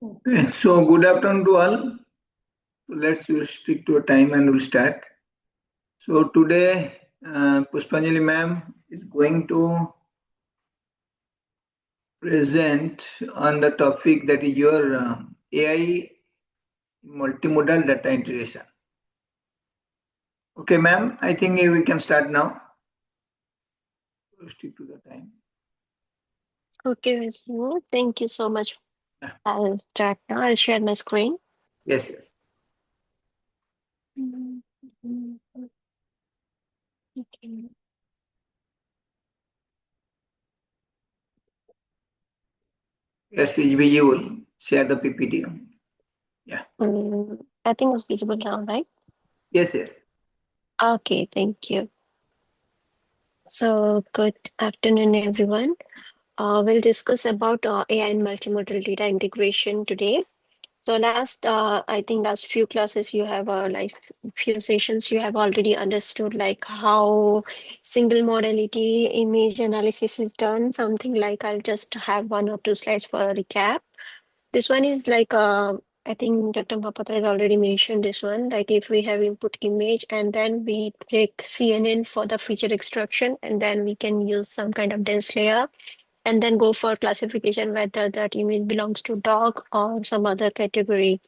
Okay, so good afternoon to all. Let's stick to a time and we'll start. So today, Pushpanjali ma'am is going to present on the topic that is your AI multimodal data integration. Okay, ma'am, I think we can start now. Stick to the time. Okay, Vishnu, thank you so much. Yeah. I'll start now. I'll share my screen. Yes, yes. Okay. Yes, it's visible. Share the PPT. Yeah. I think it's visible now, right? Yes, yes. Okay, thank you. So, good afternoon, everyone. We'll discuss about AI and multimodal data integration today. So I think last few classes you have like few sessions you have already understood like how single modality image analysis is done. Something like I'll just have one or two slides for a recap. This one is like I think Dr. Mahapatra has already mentioned this one. Like if we have input image and then we take CNN for the feature extraction and then we can use some kind of dense layer and then go for classification whether that image belongs to dog or some other category.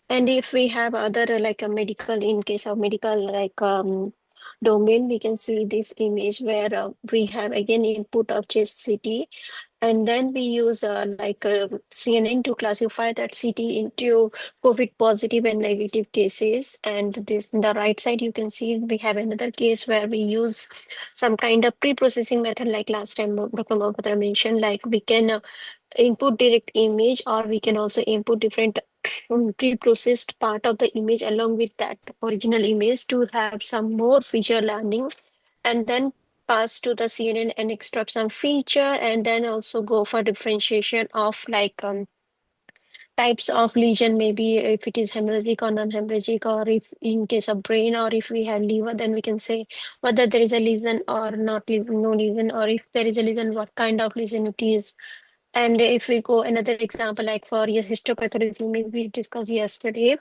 And if we have other like a medical, in case of medical like domain, we can see this image where we have again input of chest CT, and then we use like CNN to classify that CT into COVID positive and negative cases. And this in the right side, you can see we have another case where we use some kind of pre-processing method, like last time Dr. Mohapatra mentioned, like we can input direct image or we can also input different pre-processed part of the image along with that original image to have some more feature learning and then pass to the CNN and extract some feature and then also go for differentiation of like types of lesion, maybe if it is hemorrhagic or non-hemorrhagic, or if in case of brain or if we have liver, then we can say whether there is a lesion or not lesion, no lesion, or if there is a lesion, what kind of lesion it is. And if we go another example, like for your histopathology image we discussed yesterday,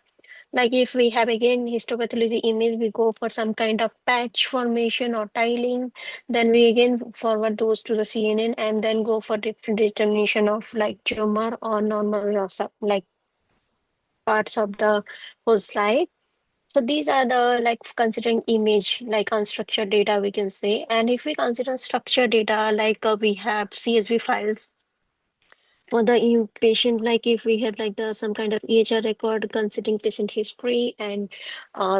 like if we have again histopathology image, we go for some kind of patch formation or tiling, then we again forward those to the CNN and then go for different determination of like tumor or normal or like parts of the whole slide. So these are the like considering image like unstructured data we can say. And if we consider structured data, like we have CSV files for the patient, like if we have like the some kind of EHR record considering patient history and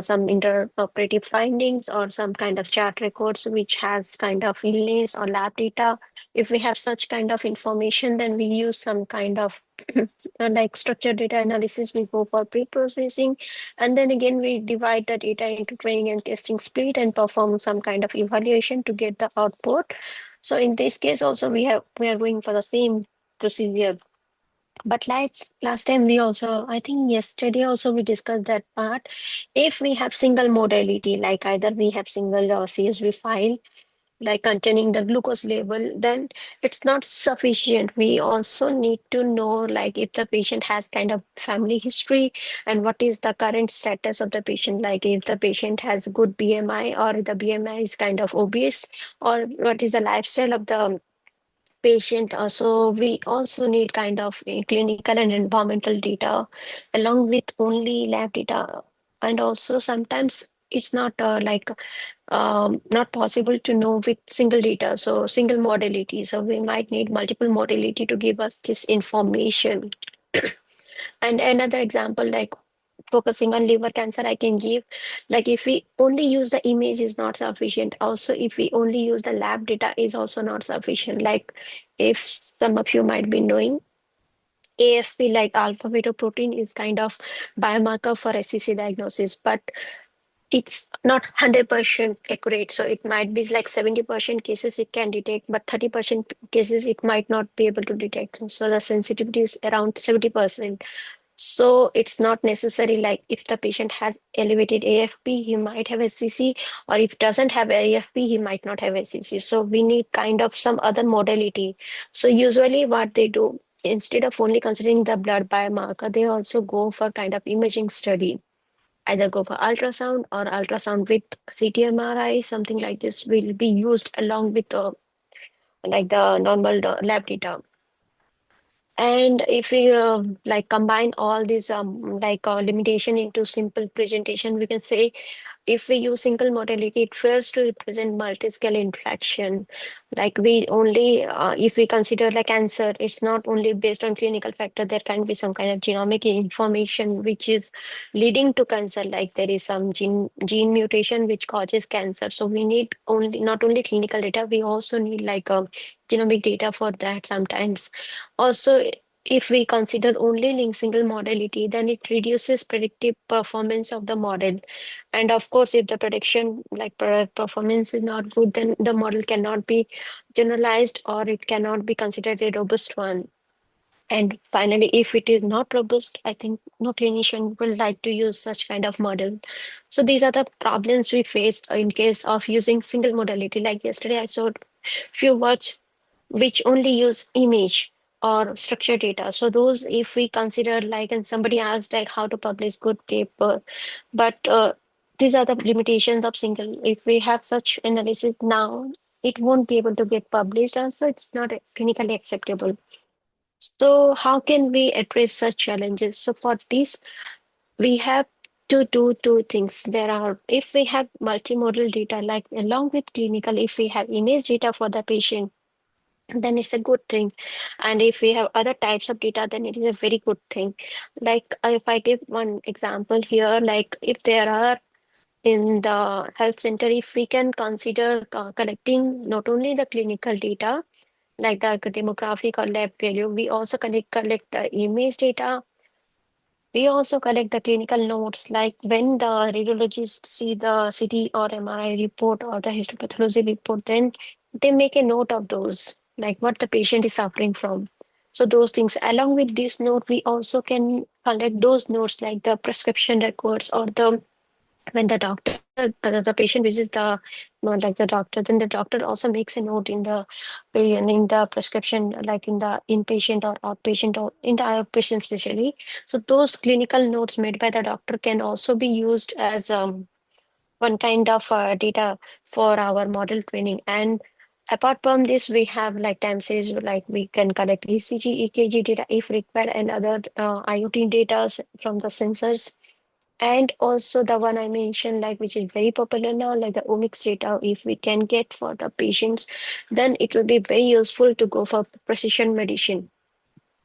some interoperative findings or some kind of chart records which has kind of illness or lab data. If we have such kind of information, then we use some kind of like structured data analysis. We go for pre-processing, and then again we divide the data into training and testing split and perform some kind of evaluation to get the output. So in this case also we are going for the same procedure. But like last time we also, I think yesterday also we discussed that part. If we have single modality, like either we have single CSV file, like containing the glucose level, then it's not sufficient. We also need to know like if the patient has kind of family history and what is the current status of the patient, like if the patient has good BMI or the BMI is kind of obese, or what is the lifestyle of the patient. So we also need kind of clinical and environmental data along with only lab data. And also sometimes it's not not possible to know with single data, so single modality. So we might need multiple modality to give us this information. And another example, like focusing on liver cancer, I can give, like if we only use the image is not sufficient. Also, if we only use the lab data is also not sufficient. Like if some of you might be knowing, AFP, like alpha fetoprotein, is kind of biomarker for SCC diagnosis, but it's not 100% accurate. So it might be like 70% cases it can detect, but 30% cases it might not be able to detect. So the sensitivity is around 70%. So it's not necessary like if the patient has elevated AFP, he might have SCC, or if doesn't have AFP, he might not have SCC. So we need kind of some other modality. So usually what they do, instead of only considering the blood biomarker, they also go for kind of imaging study. Either go for ultrasound or ultrasound with CT/MRI, something like this will be used along with like the normal lab data. And if we like combine all these limitation into simple presentation, we can say if we use single modality, it fails to represent multi-scale interaction. Like we only, if we consider like cancer, it's not only based on clinical factor, there can be some kind of genomic information which is leading to cancer. Like there is some gene mutation which causes cancer. So we need only not only clinical data, we also need like a genomic data for that sometimes. Also, if we consider only link single modality, then it reduces predictive performance of the model. And of course, if the prediction like performance is not good, then the model cannot be generalized or it cannot be considered a robust one. And finally, if it is not robust, I think no clinician will like to use such kind of model. So these are the problems we face in case of using single modality. Like yesterday, I saw few words which only use image or structured data. So those, if we consider like, and somebody asked like how to publish good paper, but these are the limitations of single. If we have such analysis now, it won't be able to get published, and so it's not clinically acceptable. So how can we address such challenges? So for this, we have to do two things. There are, if we have multimodal data, like along with clinical, if we have image data for the patient, then it's a good thing. And if we have other types of data, then it is a very good thing. Like if I give one example here, like if there are in the health center, if we can consider collecting not only the clinical data, like the demographic or lab value, we also collect the image data. We also collect the clinical notes, like when the radiologist see the CT or MRI report or the histopathology report, then they make a note of those, like what the patient is suffering from. So those things, along with this note, we also can collect those notes like the prescription records or the when the doctor the patient visits the not like the doctor, then the doctor also makes a note in the in the prescription, like in the inpatient or outpatient or in the outpatient especially. So those clinical notes made by the doctor can also be used as one kind of data for our model training. And apart from this, we have like time series, like we can collect ECG, EKG data if required, and other IoT data from the sensors. And also the one I mentioned, like which is very popular now, like the omics data, if we can get for the patients, then it will be very useful to go for precision medicine.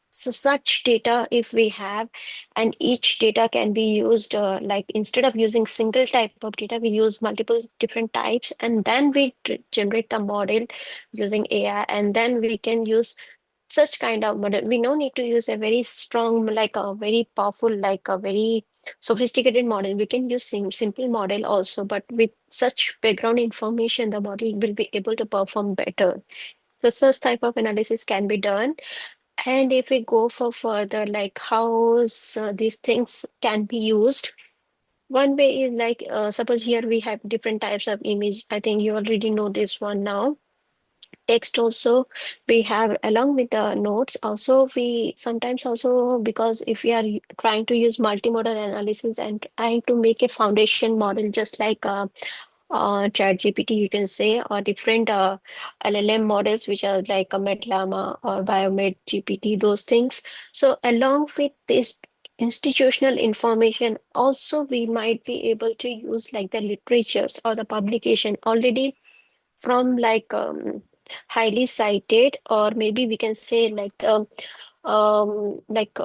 So such data, if we have, and each data can be used, like instead of using single type of data, we use multiple different types, and then we generate the model using AI, and then we can use such kind of model. We no need to use a very strong, like a very powerful, like a very sophisticated model. We can use simple model also, but with such background information, the model will be able to perform better. So such type of analysis can be done. And if we go for further, like how these things can be used, one way is like, suppose here we have different types of image. I think you already know this one now. Text also we have along with the notes. Also, we sometimes also, because if we are trying to use multimodal analysis and trying to make a foundation model, just like ChatGPT, you can say, or different LLM models, which are like a MedLlama or Biomed GPT, those things. So along with this institutional information, also we might be able to use like the literatures or the publication already from like highly cited, or maybe we can say like the like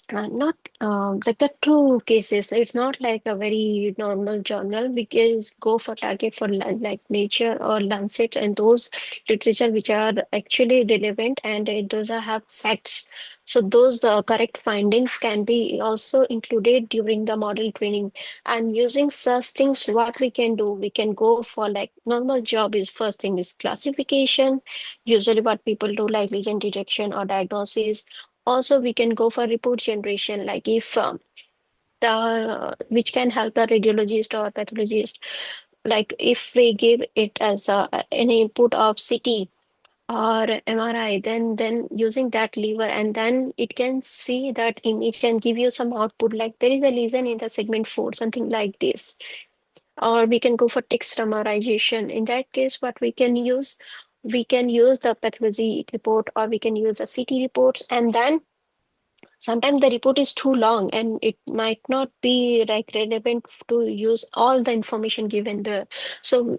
not like the true cases. It's not like a very normal journal. We can go for target for like Nature or Lancet and those literature which are actually relevant, and those are have facts. So those correct findings can be also included during the model training. And using such things, what we can do, we can go for like normal job is first thing is classification. Usually what people do like lesion detection or diagnosis. Also, we can go for report generation, like if the which can help the radiologist or pathologist. Like if we give it as an input of CT, or MRI, then using that lever, and then it can see that image and give you some output like there is a lesion in the segment 4, something like this. Or we can go for text summarization. In that case, what we can use the pathology report, or we can use the CT reports, and then sometimes the report is too long and it might not be like relevant to use all the information given there. So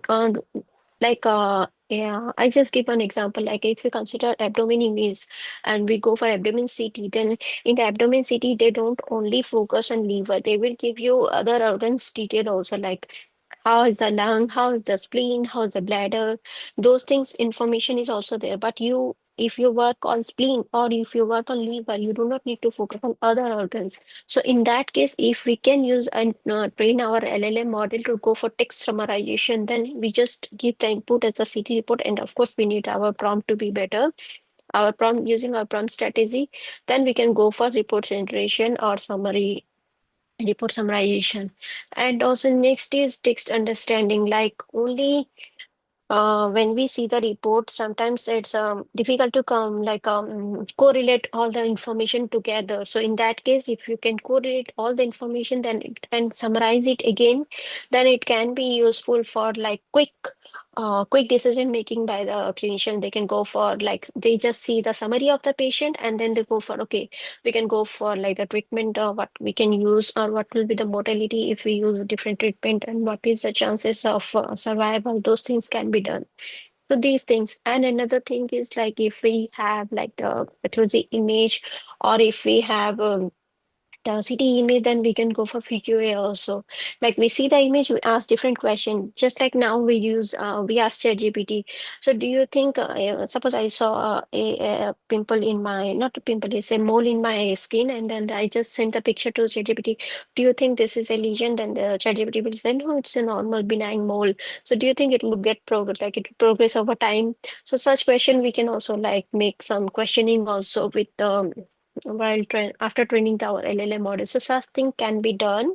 yeah, I just give an example. Like if you consider abdomen image and we go for abdomen CT, then in the abdomen CT, they don't only focus on liver, they will give you other organs detail also, like how is the lung, how is the spleen, how is the bladder. Those things information is also there. But you, if you work on spleen or if you work on liver, you do not need to focus on other organs. So in that case, if we can use and train our LLM model to go for text summarization, then we just give the input as a CT report, and of course we need our prompt to be better. Our prompt, using our prompt strategy, then we can go for report generation or summary report summarization. And also next is text understanding. Like only when we see the report, sometimes it's difficult to come like correlate all the information together. So in that case, if you can correlate all the information, then it and summarize it again, then it can be useful for like quick decision making by the clinician. They can go for like they just see the summary of the patient and then they go for okay, we can go for like the treatment or what we can use or what will be the mortality if we use a different treatment and what is the chances of survival. Those things can be done. So these things. And another thing is like if we have like the pathology image or if we have the city image, then we can go for PQA also. Like we see the image, we ask different question. Just like now we ask ChatGPT. So do you think, suppose I saw a pimple in my, not a pimple, it's a mole in my skin, and then I just sent the picture to ChatGPT. Do you think this is a lesion? Then the ChatGPT will say, no, it's a normal benign mole. So do you think it will get progress, like it will progress over time? So such question we can also like make some questioning also with after training our LLM model. So such thing can be done.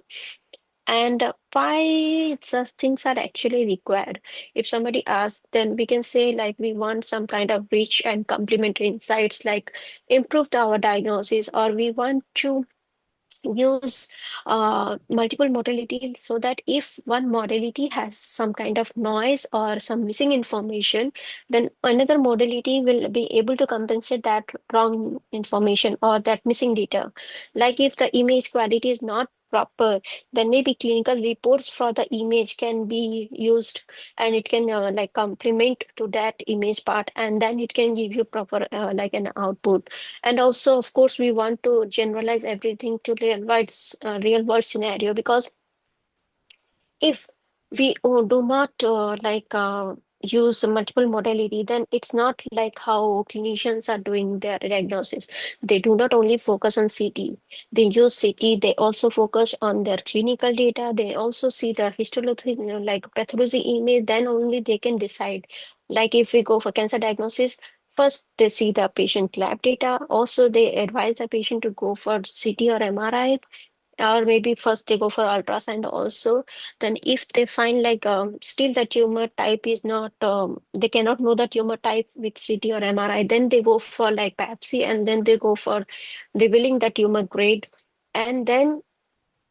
And why such things are actually required? If somebody asks, then we can say like we want some kind of rich and complementary insights, like improve our diagnosis, or we want to use multiple modalities so that if one modality has some kind of noise or some missing information, then another modality will be able to compensate that wrong information or that missing data. Like if the image quality is not proper, then maybe clinical reports for the image can be used and it can like complement to that image part, and then it can give you proper like an output. And also, of course, we want to generalize everything to real world scenario, because if we do not use multiple modality, then it's not like how clinicians are doing their diagnosis. They do not only focus on CT. They use CT. They also focus on their clinical data. They also see the histology, like pathology image. Then only they can decide. Like if we go for cancer diagnosis, first they see the patient lab data. Also, they advise the patient to go for CT or MRI, or maybe first they go for ultrasound also. Then if they find like still the tumor type is not they cannot know the tumor type with CT or MRI, then they go for like biopsy, and then they go for revealing the tumor grade. And then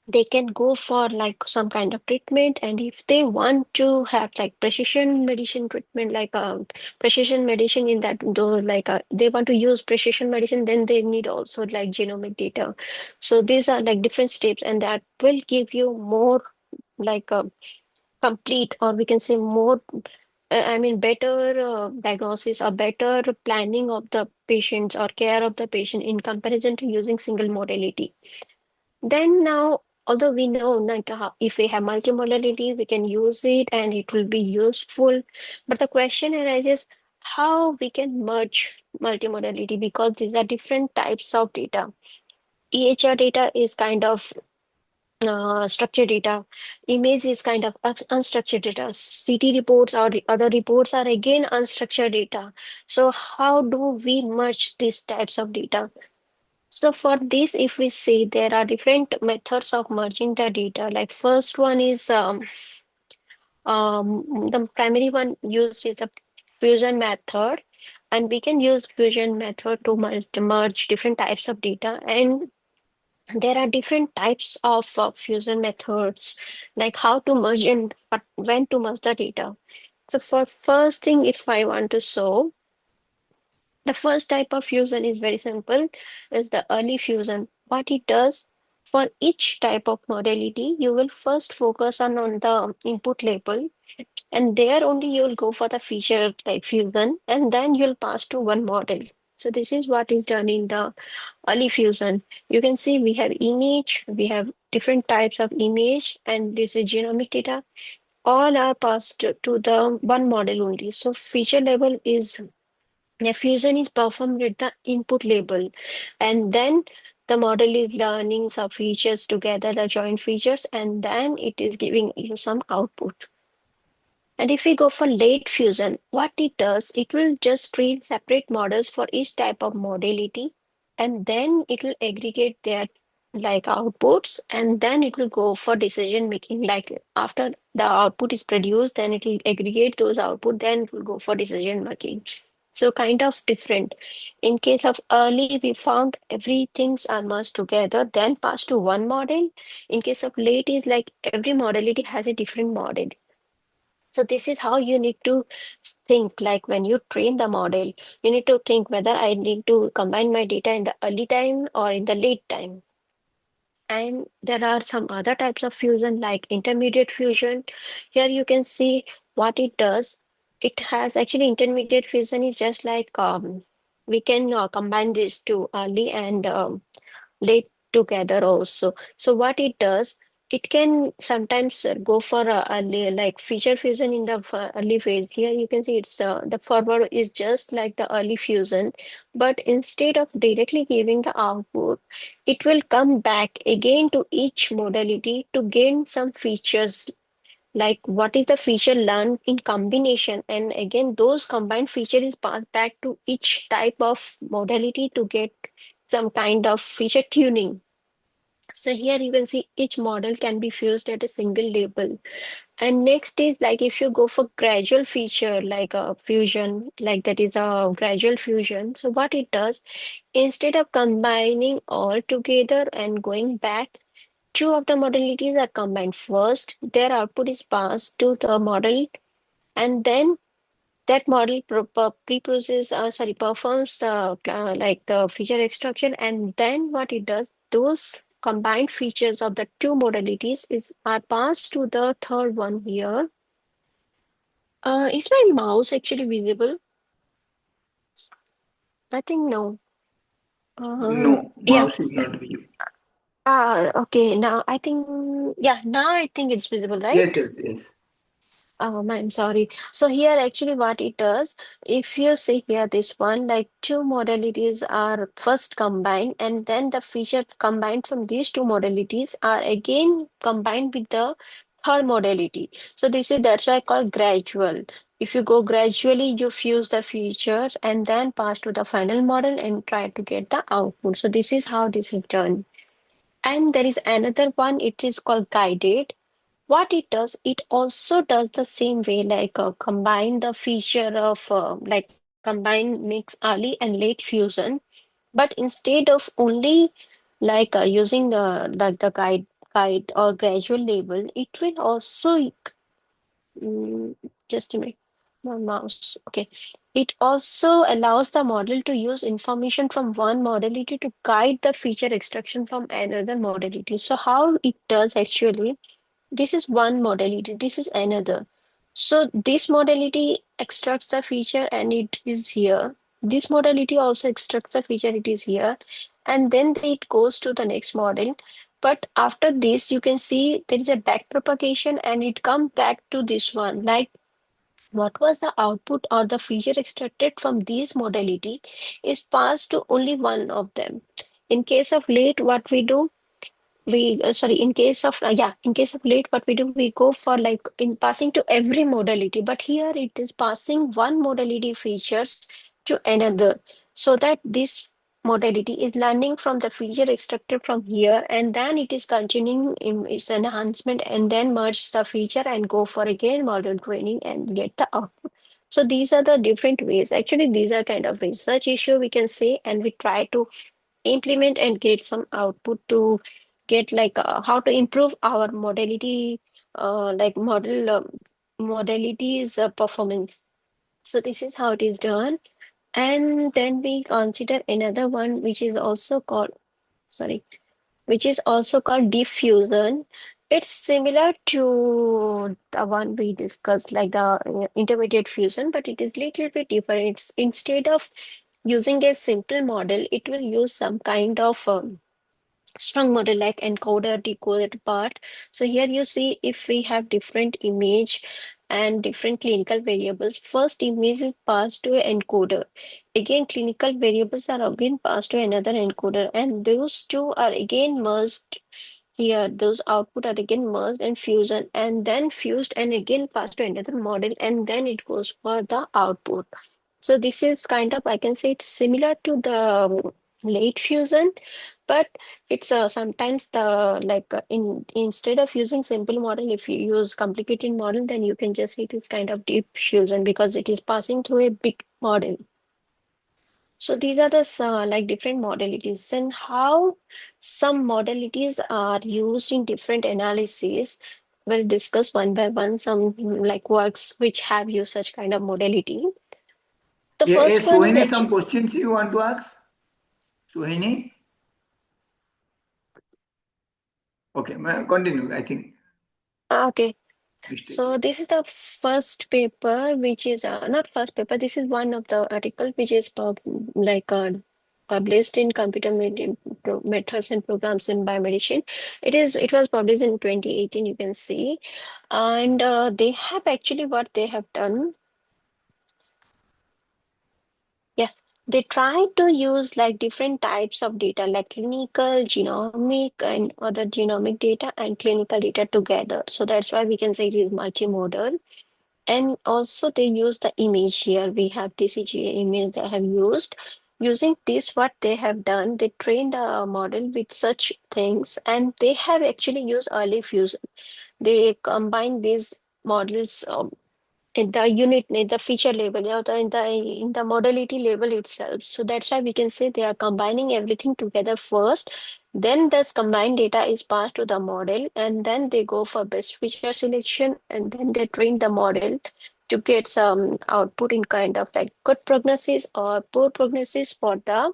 they can go for like some kind of treatment. And if they want to have like precision medicine treatment, like precision medicine in that though, like they want to use precision medicine, then they need also like genomic data. So these are like different steps, and that will give you more like complete, or we can say more I mean better diagnosis or better planning of the patients or care of the patient in comparison to using single modality. Then now, although we know like if we have multimodality, we can use it and it will be useful. But the question arises how we can merge multimodality, because these are different types of data. EHR data is kind of structured data. Image is kind of unstructured data. CT reports or the other reports are again unstructured data. So how do we merge these types of data? So for this, if we see, there are different methods of merging the data. Like first one is the primary one used is the fusion method. And we can use fusion method to merge different types of data. And there are different types of fusion methods, like how to merge and when to merge the data. So for first thing, if I want to show, the first type of fusion is very simple, is the early fusion. What it does, for each type of modality, you will first focus on the input label, and there only you'll go for the feature type fusion, and then you'll pass to one model. So this is what is done in the early fusion. You can see we have image, we have different types of image, and this is genomic data. All are passed to the one model only. So feature label is, yeah, fusion is performed at the input label, and then the model is learning some features together, the joint features, and then it is giving you some output. And if we go for late fusion, what it does, it will just train separate models for each type of modality, and then it will aggregate their like outputs, and then it will go for decision making. Like after the output is produced, then it will aggregate those output, then it will go for decision making. So kind of different. In case of early, we found everything's are merged together, then passed to one model. In case of late, is like every modality has a different model. So this is how you need to think, like when you train the model, you need to think whether I need to combine my data in the early time or in the late time. And there are some other types of fusion like intermediate fusion. Here you can see what it does. It has actually intermediate fusion is just like we can combine these two early and late together also. So what it does, it can sometimes go for a early, like feature fusion in the early phase. Here you can see it's the forward is just like the early fusion, but instead of directly giving the output, it will come back again to each modality to gain some features, like what is the feature learned in combination, and again those combined feature is passed back to each type of modality to get some kind of feature tuning. So here you can see each model can be fused at a single label. And next is like if you go for gradual feature like a fusion, like that is a gradual fusion. So what it does, instead of combining all together and going back, two of the modalities are combined first, their output is passed to the model, and then that model pre-process sorry performs like the feature extraction, and then what it does, those combined features of the two modalities is are passed to the third one here. Is my mouse actually visible? I think no. No, Yeah. mouse is not visible. Okay, now I think, yeah, now I think it's visible, Yes, right? yes, yes. I'm sorry. So here actually what it does, if you see here this one, like two modalities are first combined, and then the feature combined from these two modalities are again combined with the third modality. So this is that's why I call gradual. If you go gradually, you fuse the features and then pass to the final model and try to get the output. So this is how this is done. And there is another one, it is called guided. What it does, it also does the same way, like combine the feature of like combine mix early and late fusion, but instead of only like using the like the guide or gradual label, it will also mm, just a minute, my mouse. Okay, it also allows the model to use information from one modality to guide the feature extraction from another modality. So how it does actually, this is one modality, this is another. So this modality extracts the feature and it is here. This modality also extracts the feature, it is here. And then it goes to the next model. But after this, you can see there is a back propagation and it comes back to this one. Like what was the output or the feature extracted from this modality is passed to only one of them. In case of late, what we do, we sorry in case of yeah, in case of late, what we do, we go for like in passing to every modality, but here it is passing one modality features to another, so that this modality is learning from the feature extracted from here, and then it is continuing in its enhancement and then merge the feature and go for again model training and get the output. So these are the different ways. Actually, these are kind of research issue we can say, and we try to implement and get some output to get like how to improve our modality, like modalities performance. So this is how it is done. And then we consider another one which is also called, sorry, which is also called diffusion. It's similar to the one we discussed, like the intermediate fusion, but it is little bit different. It's, instead of using a simple model, it will use some kind of strong model like encoder decoder part. So here you see if we have different image and different clinical variables, first image is passed to an encoder, again clinical variables are again passed to another encoder, and those two are again merged here. Those output are again merged and fusion, and then fused and again passed to another model, and then it goes for the output. So this is kind of, I can say it's similar to the late fusion, but it's sometimes the like in instead of using simple model, if you use complicated model, then you can just say it is kind of deep fusion because it is passing through a big model. So these are the like different modalities, and how some modalities are used in different analyses. We'll discuss one by one some like works which have used such kind of modality. The Yeah, first one is Sohini, some actually questions you want to ask? Sohini? Okay, continue. I think okay. mistake. So this is the first paper, which is not first paper. This is one of the article which is like published in Computer Methods and Programs in Biomedicine. It was published in 2018. You can see, and they have actually what they have done. Yeah, they try to use like different types of data, like clinical, genomic, and other genomic data and clinical data together. So that's why we can say it is multimodal. And also they use the image here. We have TCGA image they have used. Using this, what they have done, they train the model with such things, and they have actually used early fusion. They combine these models in the unit, in the feature level, or in the modality level itself. So that's why we can say they are combining everything together first. Then this combined data is passed to the model, and then they go for best feature selection, and then they train the model to get some output in kind of like good prognosis or poor prognosis for the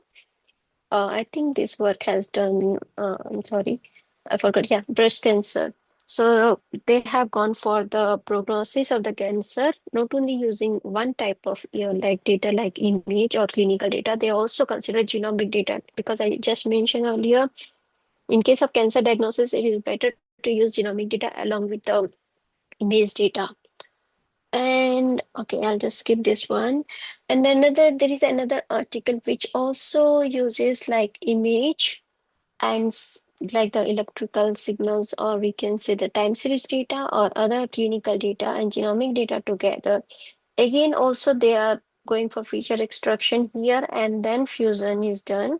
I think this work has done, I'm sorry, I forgot. Yeah, breast cancer. So they have gone for the prognosis of the cancer, not only using one type of like data like image or clinical data, they also consider genomic data because I just mentioned earlier, in case of cancer diagnosis, it is better to use genomic data along with the image data. And okay, I'll just skip this one. And there is another article which also uses like image and like the electrical signals, or we can say the time series data or other clinical data and genomic data together. Again, also they are going for feature extraction here, and then fusion is done.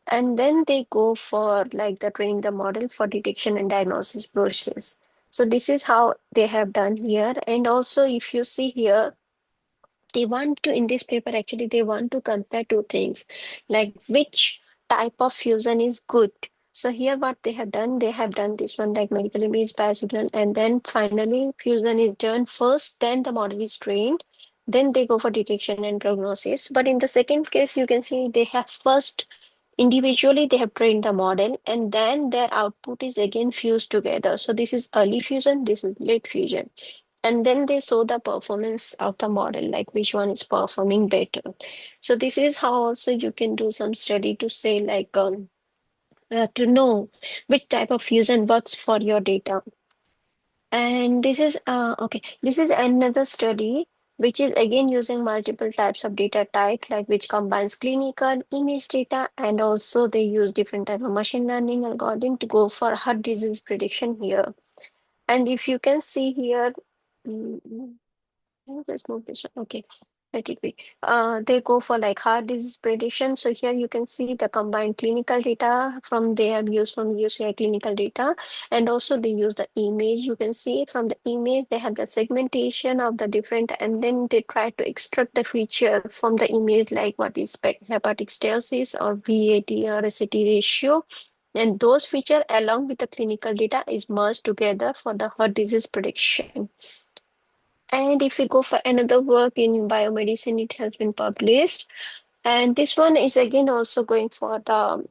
And then they go for like the training the model for detection and diagnosis process. So this is how they have done here. And also, if you see here, they want to in this paper actually they want to compare two things, like which type of fusion is good. So here what they have done this one like medical image biosignal, and then finally fusion is done first, then the model is trained, then they go for detection and prognosis. But in the second case you can see they have first individually they have trained the model, and then their output is again fused together. So this is early fusion, this is late fusion, and then they show the performance of the model, like which one is performing better. So this is how also you can do some study to say like to know which type of fusion works for your data. And this is okay, this is another study which is again using multiple types of data type, like which combines clinical image data, and also they use different type of machine learning algorithm to go for heart disease prediction here. And if you can see here, mm, let me just move this one. Okay. let it be. They go for like heart disease prediction. So here you can see the combined clinical data from they have used from UCI clinical data, and also they use the image. You can see from the image they have the segmentation of the different, and then they try to extract the feature from the image like what is hepatic stasis or VAT or ACT ratio. And those feature along with the clinical data is merged together for the heart disease prediction. And if we go for another work in biomedicine, it has been published. And this one is again also going for the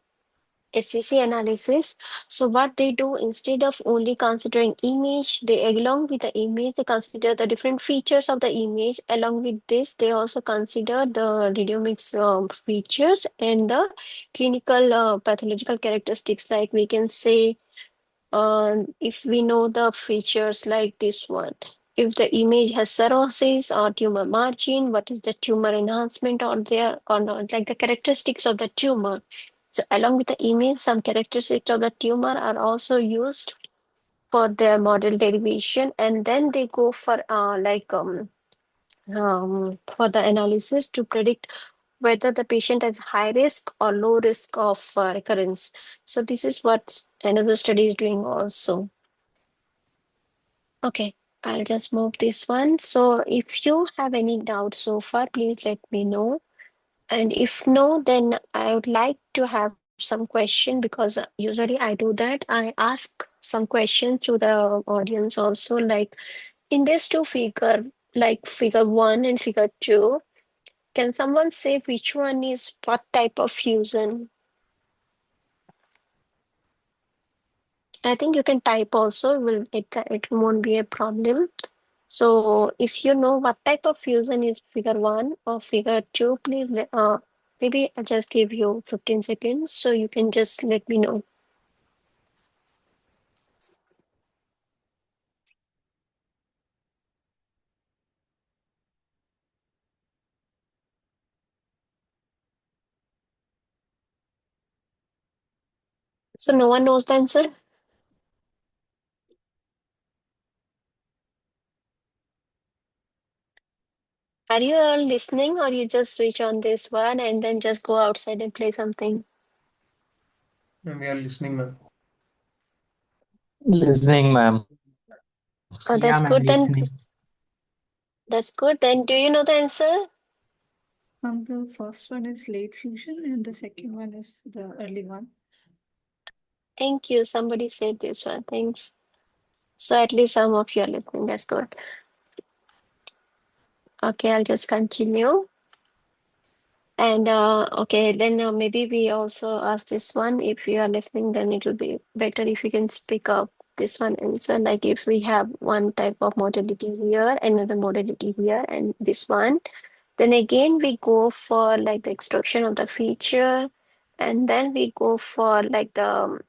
SCC analysis. So what they do, instead of only considering image, they along with the image, they consider the different features of the image. Along with this, they also consider the radiomics features and the clinical pathological characteristics. Like we can say, if we know the features like this one, if the image has cirrhosis or tumor margin, what is the tumor enhancement or there or not, like the characteristics of the tumor. So along with the image, some characteristics of the tumor are also used for their model derivation, and then they go for for the analysis to predict whether the patient has high risk or low risk of recurrence. So this is what another study is doing also. Okay, I'll just move this one. So if you have any doubts so far, please let me know. And if no, then I would like to have some question because usually I do that. I ask some questions to the audience also, like in this two figure, like figure 1 and figure 2, can someone say which one is what type of fusion? I think you can type also, it won't be a problem. So if you know what type of fusion is figure 1 or figure 2, please maybe I'll just give you 15 seconds so you can just let me know. So no one knows the answer? Are you all listening or you just switch on this one and then just go outside and play something? We are listening, ma'am. Listening, ma'am. Oh, Yeah, that's ma'am, good then. listening. That's good. Then do you know the answer? The first one is late fusion and the second one is the early one. Thank you. Somebody said this one. Thanks. So at least some of you are listening. That's good. Okay, I'll just continue. And okay, then maybe we also ask this one. If you are listening, then it will be better if you can speak up this one answer. Like if we have one type of modality here, another modality here, and this one, then again we go for like the extraction of the feature, and then we go for like the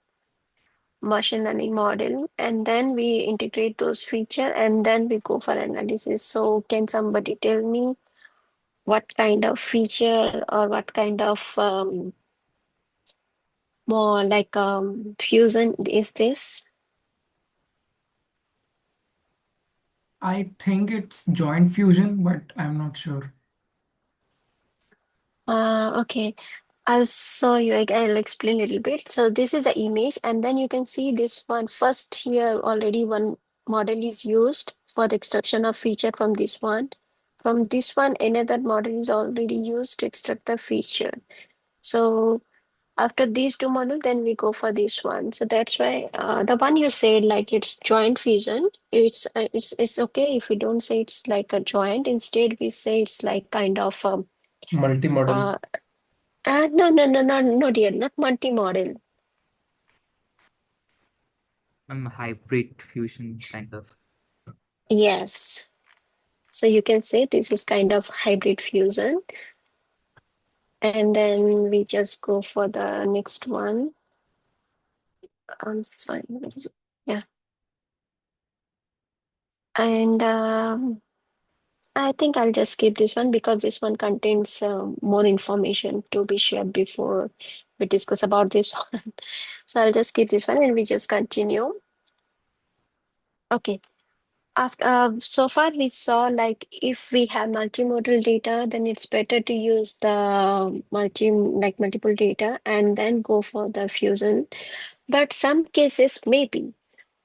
machine learning model, and then we integrate those feature, and then we go for analysis. So can somebody tell me what kind of feature or what kind of more like fusion is this? I think it's joint fusion, but I'm not sure. Okay, I'll show you again. I'll explain a little bit. So this is the image, and then you can see this one first here already one model is used for the extraction of feature from this one. From this one, another model is already used to extract the feature. So after these two models, then we go for this one. So that's why the one you said like it's joint fusion. It's okay if we don't say it's like a joint. Instead, we say it's like kind of Multi-model. no, dear, not multi-model. Hybrid fusion kind of. Yes. So you can say this is kind of hybrid fusion. And then we just go for the next one. I'm sorry. What is it? Yeah. And I think I'll just skip this one because this one contains more information to be shared before we discuss about this one. So I'll just skip this one and we just continue. Okay. So far we saw like if we have multimodal data, then it's better to use the multiple data and then go for the fusion. But some cases maybe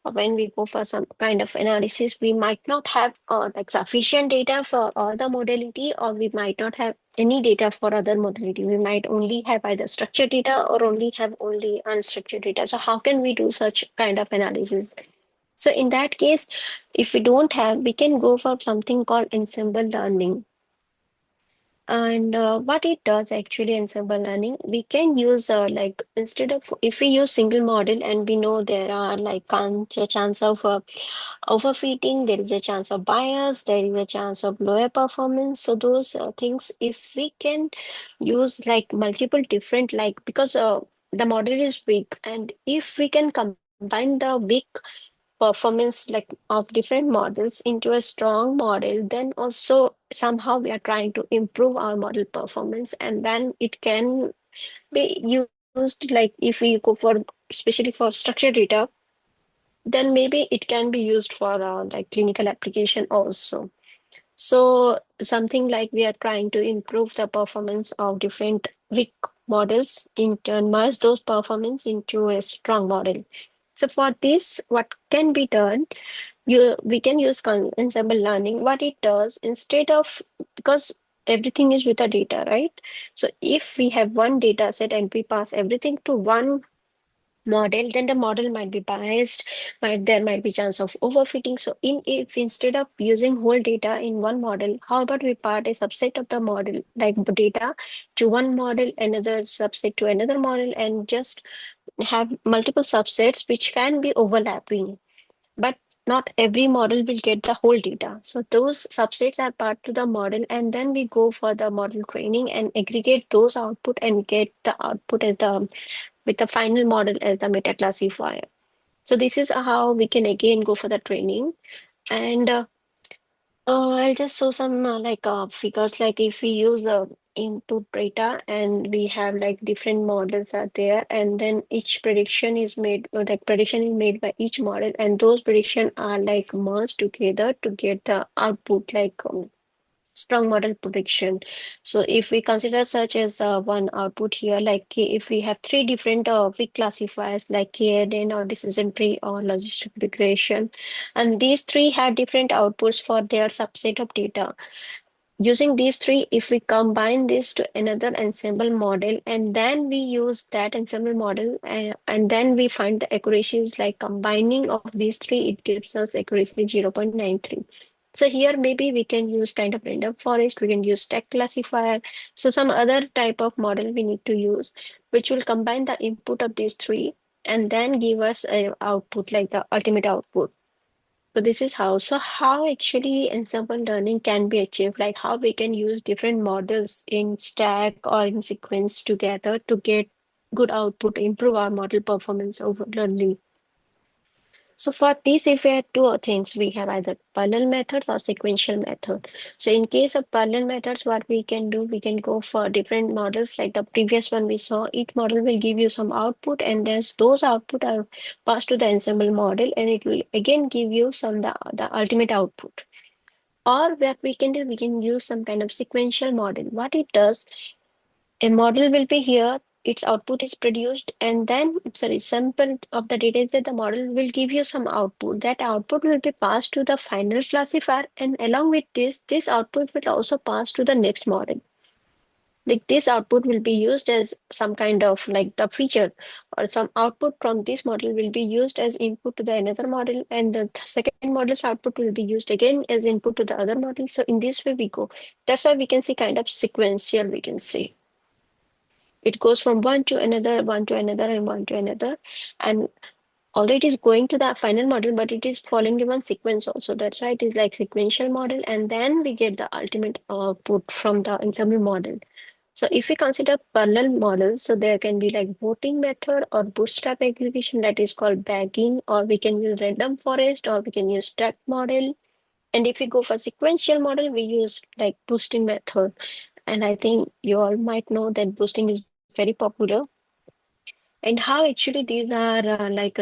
when we go for some kind of analysis, we might not have like sufficient data for all the modality, or we might not have any data for other modality. We might only have either structured data or only unstructured data. So how can we do such kind of analysis? So in that case, if we don't have, we can go for something called ensemble learning. And what it does actually, ensemble learning, we can use like instead of, if we use single model and we know there are like a chance of overfitting, there is a chance of bias, there is a chance of lower performance. So those things, if we can use like multiple different, like because the model is weak, and if we can combine the weak performance like of different models into a strong model, then also somehow we are trying to improve our model performance, and then it can be used like if we go for especially for structured data, then maybe it can be used for like clinical application also. So something like we are trying to improve the performance of different weak models, in turn merge those performance into a strong model. So for this, what can be done, we can use ensemble learning. What it does, instead of, because everything is with the data, right? So if we have one data set and we pass everything to one model, then the model might be biased, there might be chance of overfitting. So if instead of using whole data in one model, how about we part a subset of the model, like data, to one model, another subset to another model, and just have multiple subsets which can be overlapping, but not every model will get the whole data. So those subsets are part to the model, and then we go for the model training and aggregate those output and get the output as the with the final model as the meta classifier. So this is how we can again go for the training. And I'll just show some figures, like if we use the input data and we have like different models are there, and then each prediction is made, like prediction is made by each model, and those prediction are like merged together to get the output like strong model prediction. So if we consider such as one output here, like if we have three different weak classifiers like KNN or decision tree or logistic regression, and these three have different outputs for their subset of data. Using these three, if we combine this to another ensemble model, and then we use that ensemble model, and then we find the accuracies, like combining of these three, it gives us accuracy 0.93. So here maybe we can use kind of random forest, we can use stack classifier. So some other type of model we need to use, which will combine the input of these three and then give us a output, like the ultimate output. So this is how. So how actually ensemble learning can be achieved, like how we can use different models in stack or in sequence together to get good output, improve our model performance over learning. So for this, if we have two things, we have either parallel methods or sequential method. So in case of parallel methods, what we can do, we can go for different models. Like the previous one we saw, each model will give you some output, and then those output are passed to the ensemble model, and it will again give you the ultimate output. Or what we can do, we can use some kind of sequential model. What it does, a model will be here, its output is produced, and then sample of the data that the model will give you some output. That output will be passed to the final classifier, and along with this output will also pass to the next model. Like this output will be used as some kind of like the feature, or some output from this model will be used as input to the another model, and the second model's output will be used again as input to the other model. So in this way we go. That's why we can see kind of sequential, we can say. It goes from one to another, one to another, and one to another. And although it is going to the final model, but it is following the one sequence also. That's why it is like sequential model. And then we get the ultimate output from the ensemble model. So if we consider parallel models, so there can be like voting method or bootstrap aggregation, that is called bagging, or we can use random forest, or we can use stack model. And if we go for sequential model, we use like boosting method. And I think you all might know that boosting is very popular. And how actually these are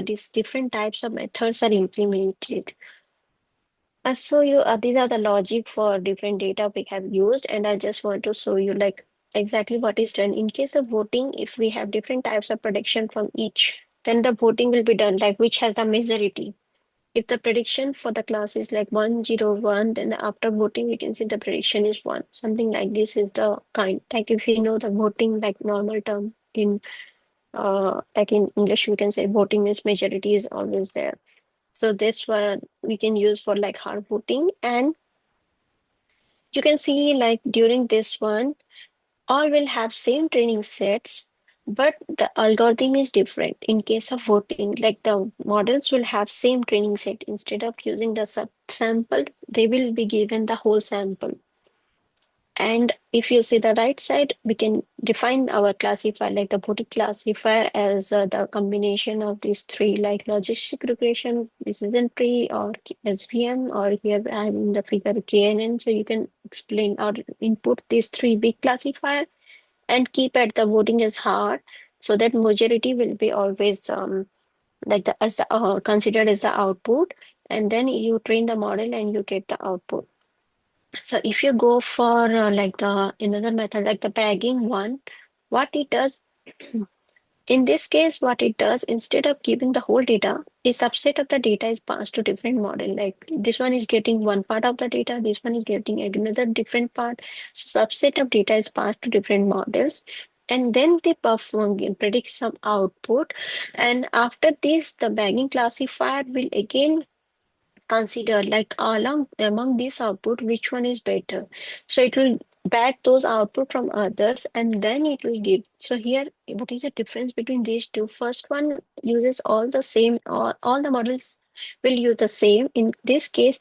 these different types of methods are implemented. So these are the logic for different data we have used, and I just want to show you like exactly what is done. In case of voting, if we have different types of prediction from each, then the voting will be done like which has the majority. If the prediction for the class is like 101, then after voting, we can see the prediction is 1. Something like this is the kind. Like if you know the voting, like normal term in like in English, we can say voting means majority is always there. So this one we can use for like hard voting, and you can see like during this one, all will have same training sets, but the algorithm is different. In case of voting, like the models will have same training set. Instead of using the sample, they will be given the whole sample. And if you see the right side, we can define our classifier, like the voting classifier as the combination of these three, like logistic regression, decision tree, or SVM, or here I'm in the figure KNN. So you can explain or input these three big classifier and keep at the voting as hard, so that majority will be always like the as the considered as the output, and then you train the model and you get the output. So if you go for like the another method like the bagging one, what it does in this case, what it does, instead of giving the whole data, a subset of the data is passed to different model. Like this one is getting one part of the data, this one is getting another different part. So subset of data is passed to different models, and then they perform predict some output. And after this, the bagging classifier will again consider like along among this output which one is better, so it will back those output from others and then it will give. So here what is the difference between these two? First one uses all the same, or all the models will use the same. In this case,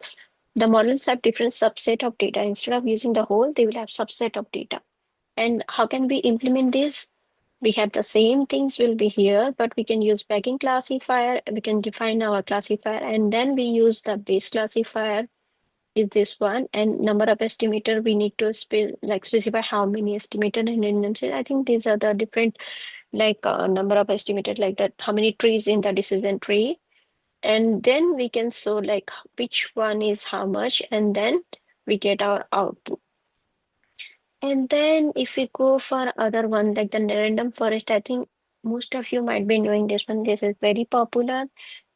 the models have different subset of data. Instead of using the whole, they will have subset of data. And how can we implement this? We have the same things will be here, but we can use bagging classifier. We can define our classifier, and then we use the base classifier is this one, and number of estimator we need to specify how many estimator and random set. I think these are the different like number of estimator, like that how many trees in the decision tree, and then we can show like which one is how much, and then we get our output. And then if we go for other one like the random forest, I think most of you might be knowing this one. This is very popular.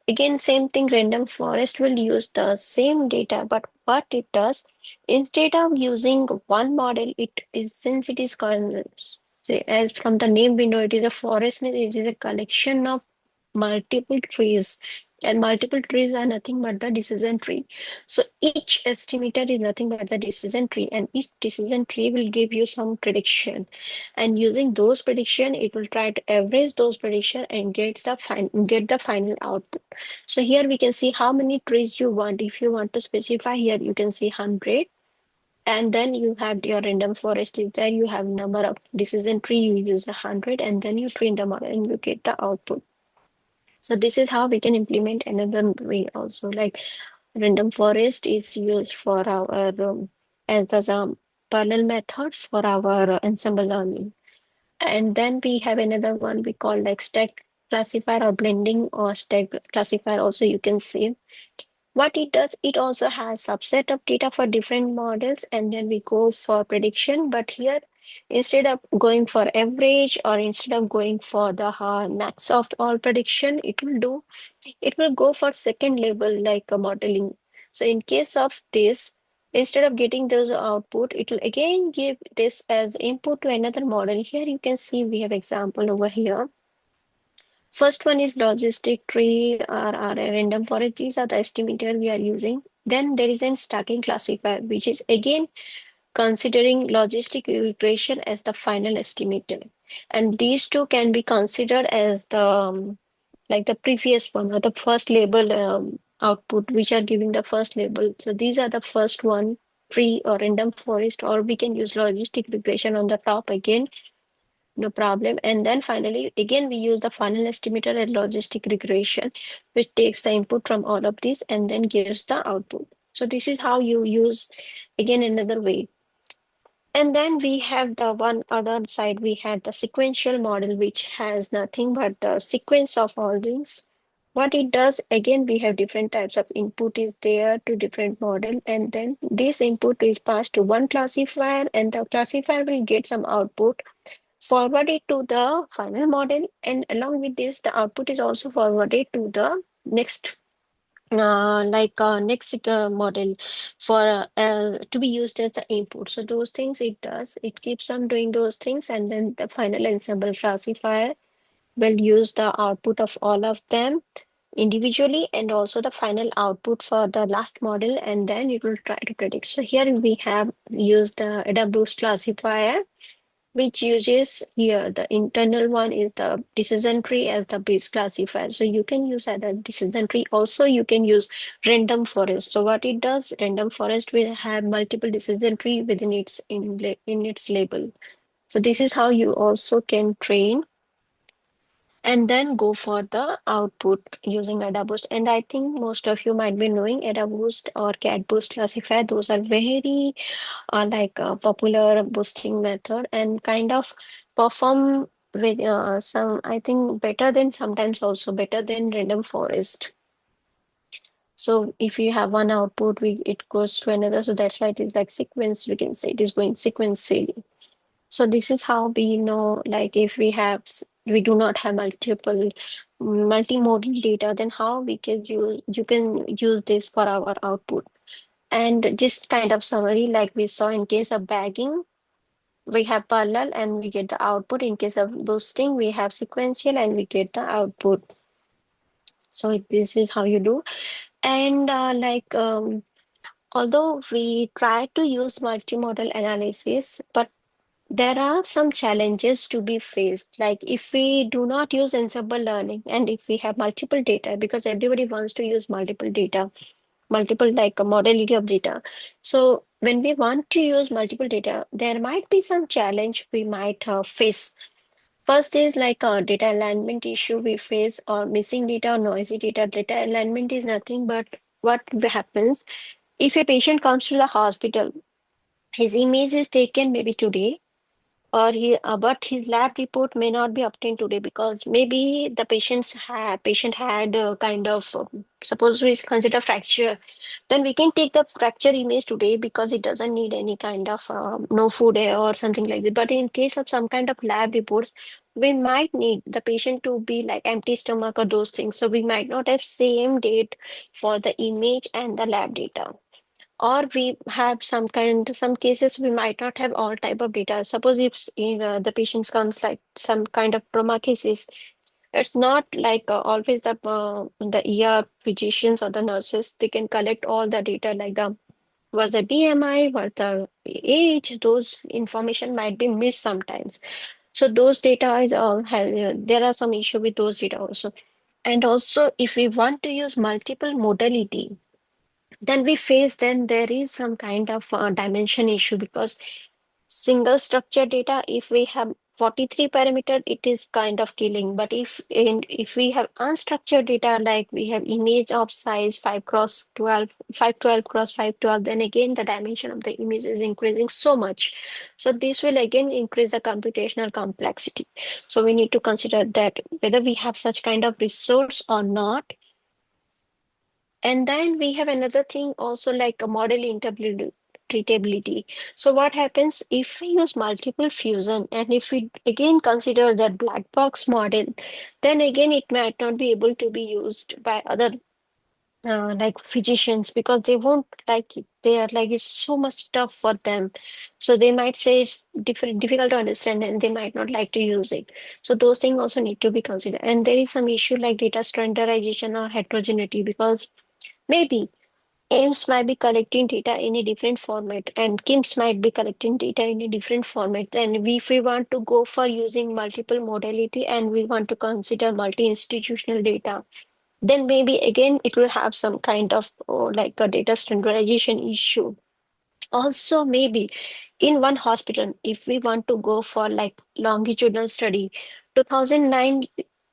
Again, same thing, random forest will use the same data, but what it does, instead of using one model, it is, since it is called, say, as from the name we know, it is a forest, means it is a collection of multiple trees, and multiple trees are nothing but the decision tree. So each estimator is nothing but the decision tree, and each decision tree will give you some prediction, and using those prediction, it will try to average those prediction and get the final output. So here we can see how many trees you want. If you want to specify here, you can see 100. And then you have your random forest is there. You have number of decision tree, you use 100, and then you train the model and you get the output. So this is how we can implement another way also. Like random forest is used for our as a parallel method for our ensemble learning. And then we have another one we call like stack classifier or blending or stack classifier also, you can see. What it does, it also has subset of data for different models, and then we go for prediction. But here, instead of going for average or instead of going for the max of all prediction, it will go for second level like a modeling. So in case of this, instead of getting those output, it will again give this as input to another model. Here you can see we have example over here. First one is logistic tree or a random forest. These are the estimator we are using. Then there is a stacking classifier, which is again considering logistic regression as the final estimator. And these two can be considered as the like the previous one or the first label output, which are giving the first label. So these are the first one, tree or random forest, or we can use logistic regression on the top again, no problem. And then finally, again, we use the final estimator as logistic regression, which takes the input from all of these and then gives the output. So this is how you use, again, another way. And then we have the one other side, we had the sequential model, which has nothing but the sequence of all things. What it does, again, we have different types of input is there to different model, and then this input is passed to one classifier, and the classifier will get some output, forward it to the final model, and along with this, the output is also forwarded to the next next model for to be used as the input. So those things it does, it keeps on doing those things, and then the final ensemble classifier will use the output of all of them individually and also the final output for the last model, and then it will try to predict. So here we have used the AdaBoost classifier, which uses here the internal one is the decision tree as the base classifier. So you can use either decision tree, also you can use random forest. So what it does, random forest will have multiple decision tree within its in its label. So this is how you also can train and then go for the output using AdaBoost. And I think most of you might be knowing AdaBoost or CatBoost classifier. Those are very like a popular boosting method and kind of perform with some, I think, better than sometimes also better than random forest. So if you have one output, it goes to another. So that's why it is like sequence. We can say it is going sequentially. So this is how we know, like if we do not have multimodal data, then how we can use, you can use this for our output. And just kind of summary, like we saw in case of bagging, we have parallel and we get the output. In case of boosting, we have sequential and we get the output. So this is how you do. And although we try to use multimodal analysis, but there are some challenges to be faced. Like if we do not use ensemble learning and if we have multiple data, because everybody wants to use multiple data, multiple like a modality of data. So when we want to use multiple data, there might be some challenge we might face. First is like a data alignment issue we face, or missing data or noisy data. Data alignment is nothing but what happens if a patient comes to the hospital, his image is taken maybe today, or but his lab report may not be obtained today because maybe the patient had a kind of suppose we consider fracture, then we can take the fracture image today because it doesn't need any kind of no food or something like that. But in case of some kind of lab reports, we might need the patient to be like empty stomach or those things, so we might not have same date for the image and the lab data, or we have some cases we might not have all type of data. Suppose if the patients comes like some kind of trauma cases, it's not like always the ER physicians or the nurses, they can collect all the data like the was the BMI, was the age, those information might be missed sometimes. So those data is all there are some issue with those data also. And also if we want to use multiple modality, then we face, then there is some kind of dimension issue, because single structure data, if we have 43 parameter, it is kind of killing. But if we have unstructured data, like we have image of size 5 cross 12, 512 cross 512, then again the dimension of the image is increasing so much. So this will again increase the computational complexity. So we need to consider that whether we have such kind of resource or not. And then we have another thing also, like a model interpretability. So what happens if we use multiple fusion, and if we again consider that black box model, then again it might not be able to be used by other like physicians, because they won't like it. They are like, it's so much tough for them. So they might say it's difficult to understand and they might not like to use it. So those things also need to be considered. And there is some issue like data standardization or heterogeneity, because maybe AIMS might be collecting data in a different format and KIMS might be collecting data in a different format. And if we want to go for using multiple modality and we want to consider multi-institutional data, then maybe again it will have some kind of like a data standardization issue. Also, maybe in one hospital, if we want to go for like longitudinal study, 2009,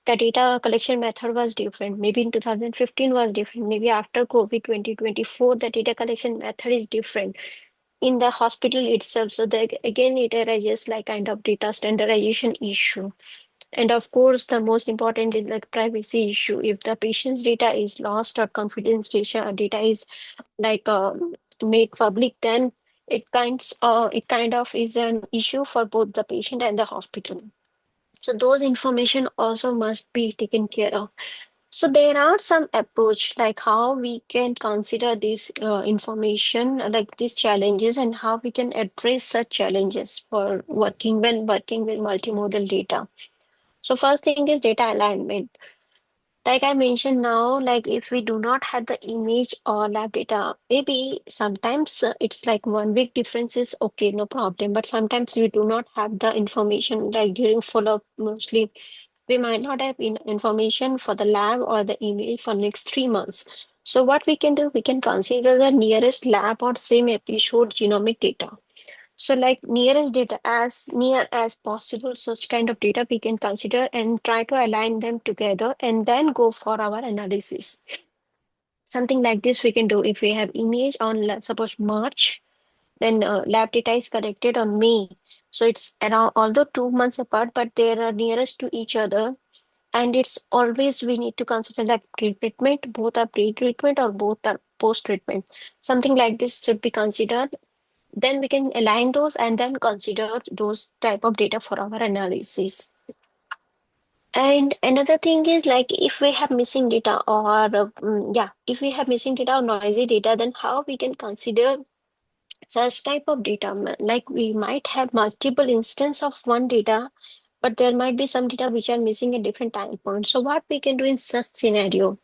the data collection method was different. Maybe in 2015 was different. Maybe after COVID 2024, the data collection method is different in the hospital itself. So again, it arises like kind of data standardization issue. And of course, the most important is like privacy issue. If the patient's data is lost or confidential data is like made public, then it kind of is an issue for both the patient and the hospital. So those information also must be taken care of. So there are some approach like how we can consider this information, like these challenges, and how we can address such challenges for working with multimodal data. So first thing is data alignment. Like I mentioned now, like if we do not have the image or lab data, maybe sometimes it's like 1 week difference is okay, no problem. But sometimes we do not have the information, like during follow-up mostly we might not have information for the lab or the image for next 3 months. So what we can do, we can consider the nearest lab or same episode genomic data. So like nearest data, as near as possible, such kind of data we can consider and try to align them together and then go for our analysis. Something like this we can do if we have image on suppose March, then lab data is collected on May. So it's around, although 2 months apart, but they are nearest to each other. And it's always we need to consider like pre-treatment, both are pre-treatment or both are post-treatment. Something like this should be considered. Then we can align those and then consider those type of data for our analysis. And another thing is like if we have missing data or if we have missing data or noisy data, then how we can consider such type of data. Like we might have multiple instance of one data, but there might be some data which are missing at different time points. So what we can do in such scenario?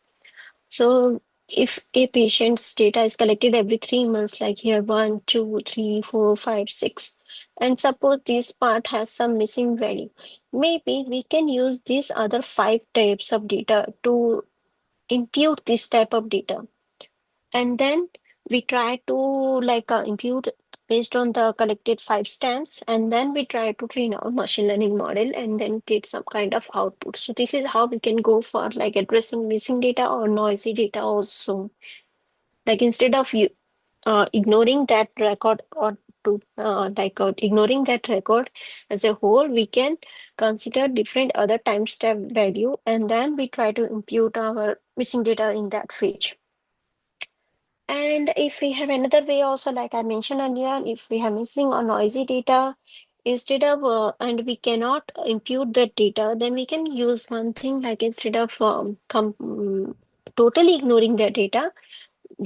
So if a patient's data is collected every 3 months, like here 1, 2, 3, 4, 5, 6, and suppose this part has some missing value, maybe we can use these other 5 types of data to impute this type of data. And then we try to like impute based on the collected 5 stamps, and then we try to train our machine learning model and then get some kind of output. So this is how we can go for like addressing missing data or noisy data also. Like instead of you ignoring that record or to ignoring that record as a whole, we can consider different other timestamp value and then we try to impute our missing data in that phase. And if we have another way also, like I mentioned earlier, if we have missing or noisy data, instead of and we cannot impute that data, then we can use one thing like instead of totally ignoring the data,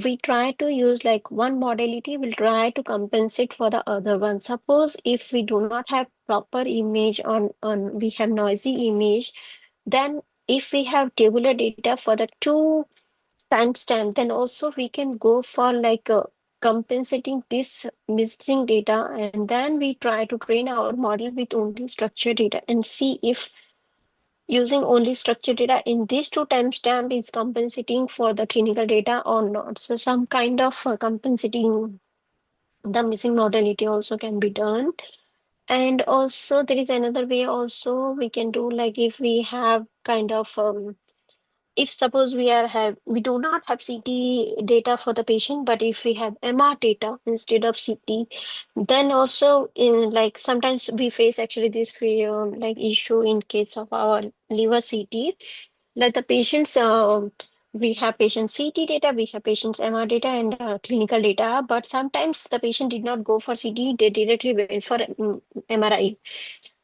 we try to use like one modality will try to compensate for the other one. Suppose if we do not have proper image on we have noisy image, then if we have tabular data for the 2 timestamp, then also we can go for like compensating this missing data and then we try to train our model with only structured data and see if using only structured data in these 2 timestamp is compensating for the clinical data or not. So some kind of compensating the missing modality also can be done. And also there is another way also we can do, like if we have kind of if suppose we do not have CT data for the patient, but if we have MR data instead of CT, then also in like sometimes we face actually this like issue in case of our liver CT, like the patients we have patient CT data, we have patients MR data and clinical data, but sometimes the patient did not go for CT, they directly went for MRI.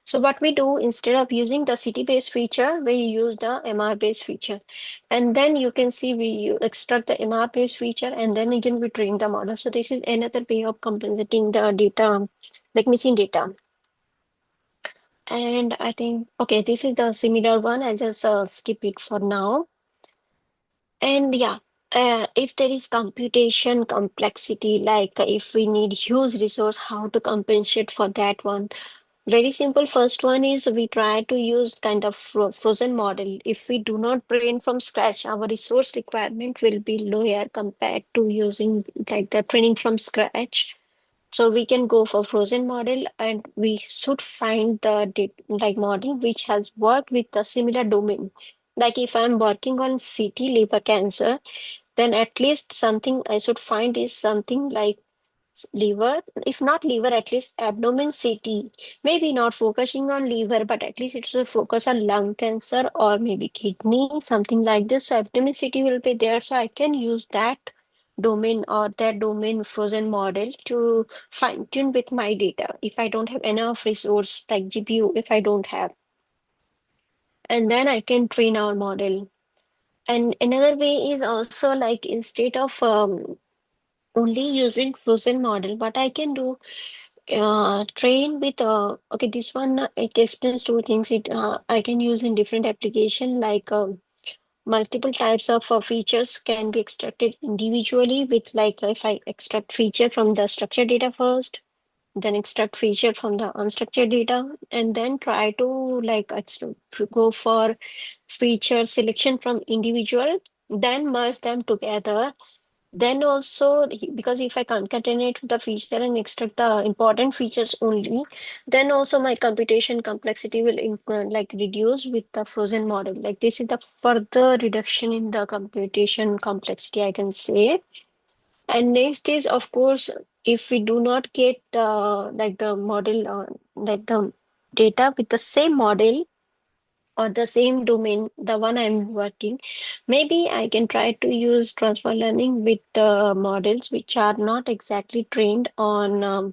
So what we do, instead of using the CT-based feature, we use the MR-based feature. And then you can see we extract the MR-based feature and then again we train the model. So this is another way of compensating the data, like missing data. And I think, okay, this is the similar one. I just skip it for now. And yeah, if there is computation complexity, like if we need huge resource, how to compensate for that one? Very simple. First one is we try to use kind of frozen model. If we do not train from scratch, our resource requirement will be lower compared to using like the training from scratch. So we can go for frozen model and we should find the like model which has worked with the similar domain. Like if I'm working on CT liver cancer, then at least something I should find is something like liver, if not liver, at least abdomen CT. Maybe not focusing on liver, but at least it should focus on lung cancer or maybe kidney, something like this. So abdomen CT will be there. So I can use that domain or that domain frozen model to fine tune with my data if I don't have enough resource like GPU, if I don't have. And then I can train our model. And another way is also like instead of only using frozen model, but I can do train with okay, this one it explains two things. I can use in different application like multiple types of features can be extracted individually with like if I extract feature from the structured data first, then extract feature from the unstructured data, and then try to like go for feature selection from individual, then merge them together. Then also, because if I concatenate the feature and extract the important features only, then also my computation complexity will like reduce with the frozen model. Like this is the further reduction in the computation complexity, I can say. And next is, of course, if we do not get like the model, like the data with the same model or the same domain, the one I'm working, maybe I can try to use transfer learning with the models which are not exactly trained on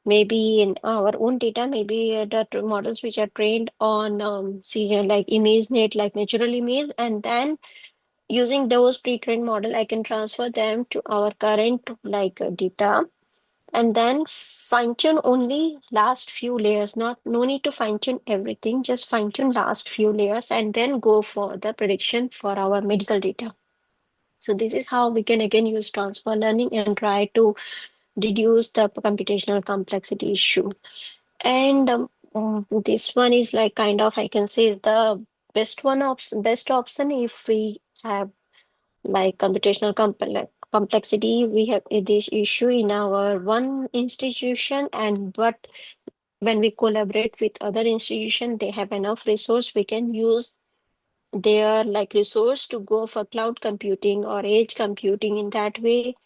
maybe in our own data, maybe the models which are trained on like ImageNet, like natural image, and then using those pre-trained model, I can transfer them to our current like data and then fine tune only last few layers. No need to fine tune everything, just fine tune last few layers and then go for the prediction for our medical data. So this is how we can again use transfer learning and try to reduce the computational complexity issue. And this one is like kind of, I can say, is the best option if we have like computational complexity. We have this issue in our one institution, and but when we collaborate with other institution, they have enough resource. We can use their like resource to go for cloud computing or edge computing. In that way,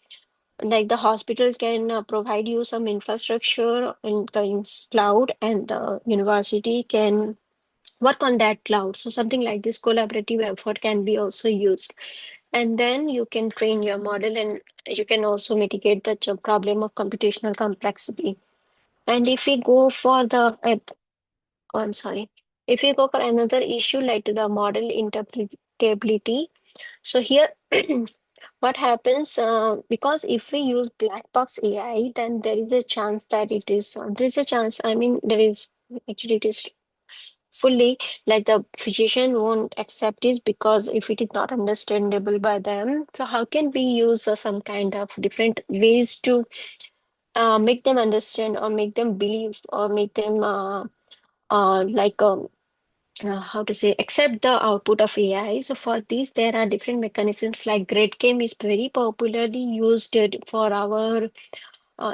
like the hospital can provide you some infrastructure in cloud, and the university can work on that cloud. So something like this collaborative effort can be also used. And then you can train your model and you can also mitigate the problem of computational complexity. And if we go for the, oh, I'm sorry, if we go for another issue like the model interpretability. So here, what happens, because if we use black box AI, then there is a chance that it is, there is a chance, I mean, there is, actually it is fully like the physician won't accept it because if it is not understandable by them. So how can we use some kind of different ways to make them understand or make them believe or make them like how to say accept the output of AI. So for this, there are different mechanisms like GradCam is very popularly used for our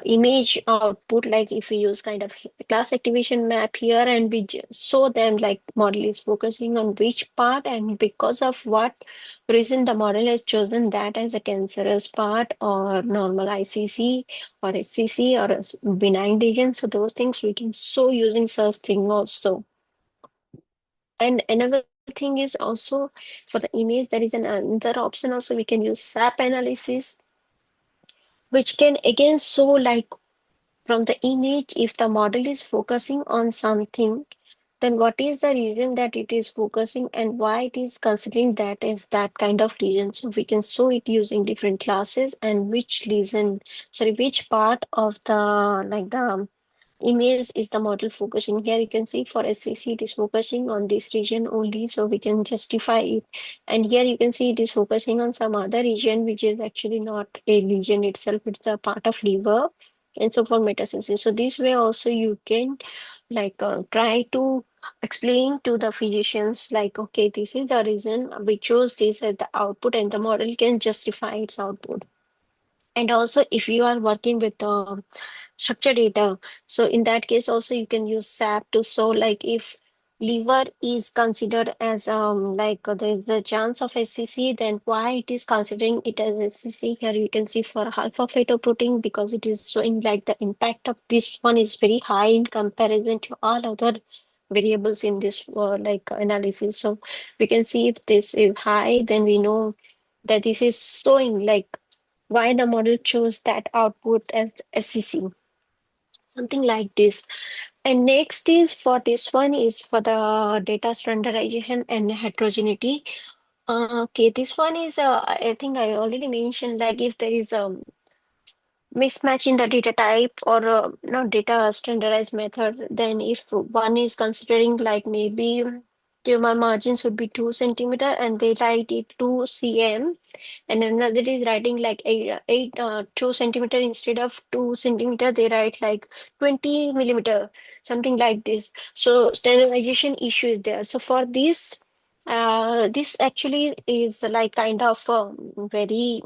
image output. Like if we use kind of class activation map here and we show them like model is focusing on which part and because of what reason the model has chosen that as a cancerous part or normal ICC or SCC or a benign lesion. So those things we can show using such thing also. And another thing is also for the image, there is another option also we can use SAP analysis, which can again show like from the image, if the model is focusing on something, then what is the reason that it is focusing and why it is considering that as that kind of region. So we can show it using different classes and which reason, sorry, which part of the like the image is the model focusing. Here you can see for SCC it is focusing on this region only, so we can justify it. And here you can see it is focusing on some other region which is actually not a region itself, it's a part of liver, and so for metastasis. So this way also you can like try to explain to the physicians like, okay, this is the reason we chose this as the output and the model can justify its output. And also if you are working with structured data, so in that case also you can use SAP to show like if liver is considered as there is the chance of SCC, then why it is considering it as SCC? Here you can see for alpha fetoprotein, because it is showing like the impact of this one is very high in comparison to all other variables in this analysis. So we can see if this is high, then we know that this is showing like why the model chose that output as SCC, something like this. And next is for this one is for the data standardization and heterogeneity. Okay, this one is I think I already mentioned, like if there is a mismatch in the data type or not data standardized method, then if one is considering like maybe tumor margins would be 2 centimeter and they write it 2 cm, and another is writing like 2 centimeter instead of 2 centimeter, they write like 20 millimeter, something like this. So standardization issue is there. So for this, this actually is like kind of very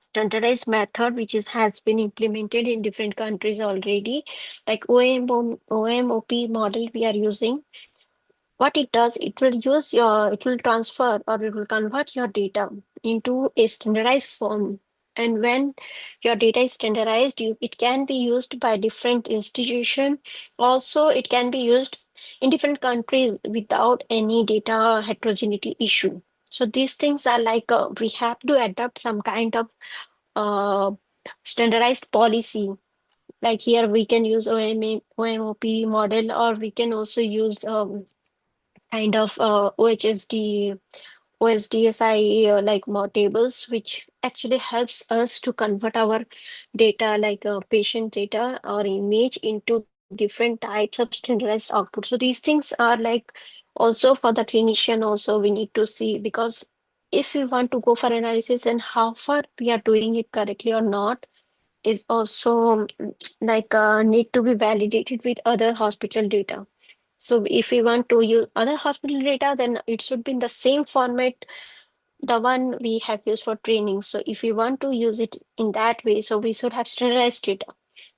standardized method which is has been implemented in different countries already, like OMOP model we are using. What it does, it will use your, it will transfer or it will convert your data into a standardized form. And when your data is standardized, it can be used by different institution. Also, it can be used in different countries without any data heterogeneity issue. So these things are like we have to adopt some kind of uh, standardized policy. Like here we can use OMOP model, or we can also use kind of OSDSI like more tables, which actually helps us to convert our data like patient data or image into different types of standardized output. So these things are like also for the clinician also we need to see, because if we want to go for analysis and how far we are doing it correctly or not is also need to be validated with other hospital data. So if we want to use other hospital data, then it should be in the same format, the one we have used for training. So if we want to use it in that way, so we should have standardized data.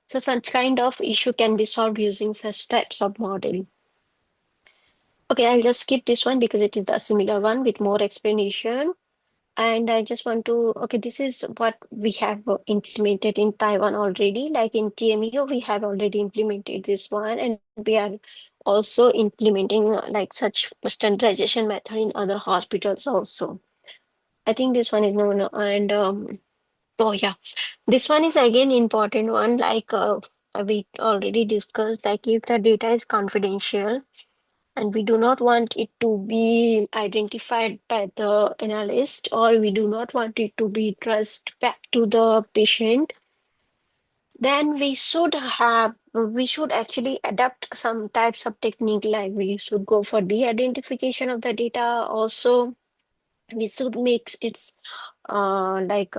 So such kind of issue can be solved using such types of model. Okay, I'll just skip this one because it is a similar one with more explanation. And I just want to, okay, this is what we have implemented in Taiwan already. Like in TMU, we have already implemented this one, and we are also implementing like such standardization method in other hospitals also. I think this one is known, and oh yeah, this one is again important one. Like we already discussed, like if the data is confidential and we do not want it to be identified by the analyst, or we do not want it to be trust back to the patient, then we should actually adapt some types of technique, like we should go for de-identification of the data. Also, we should make its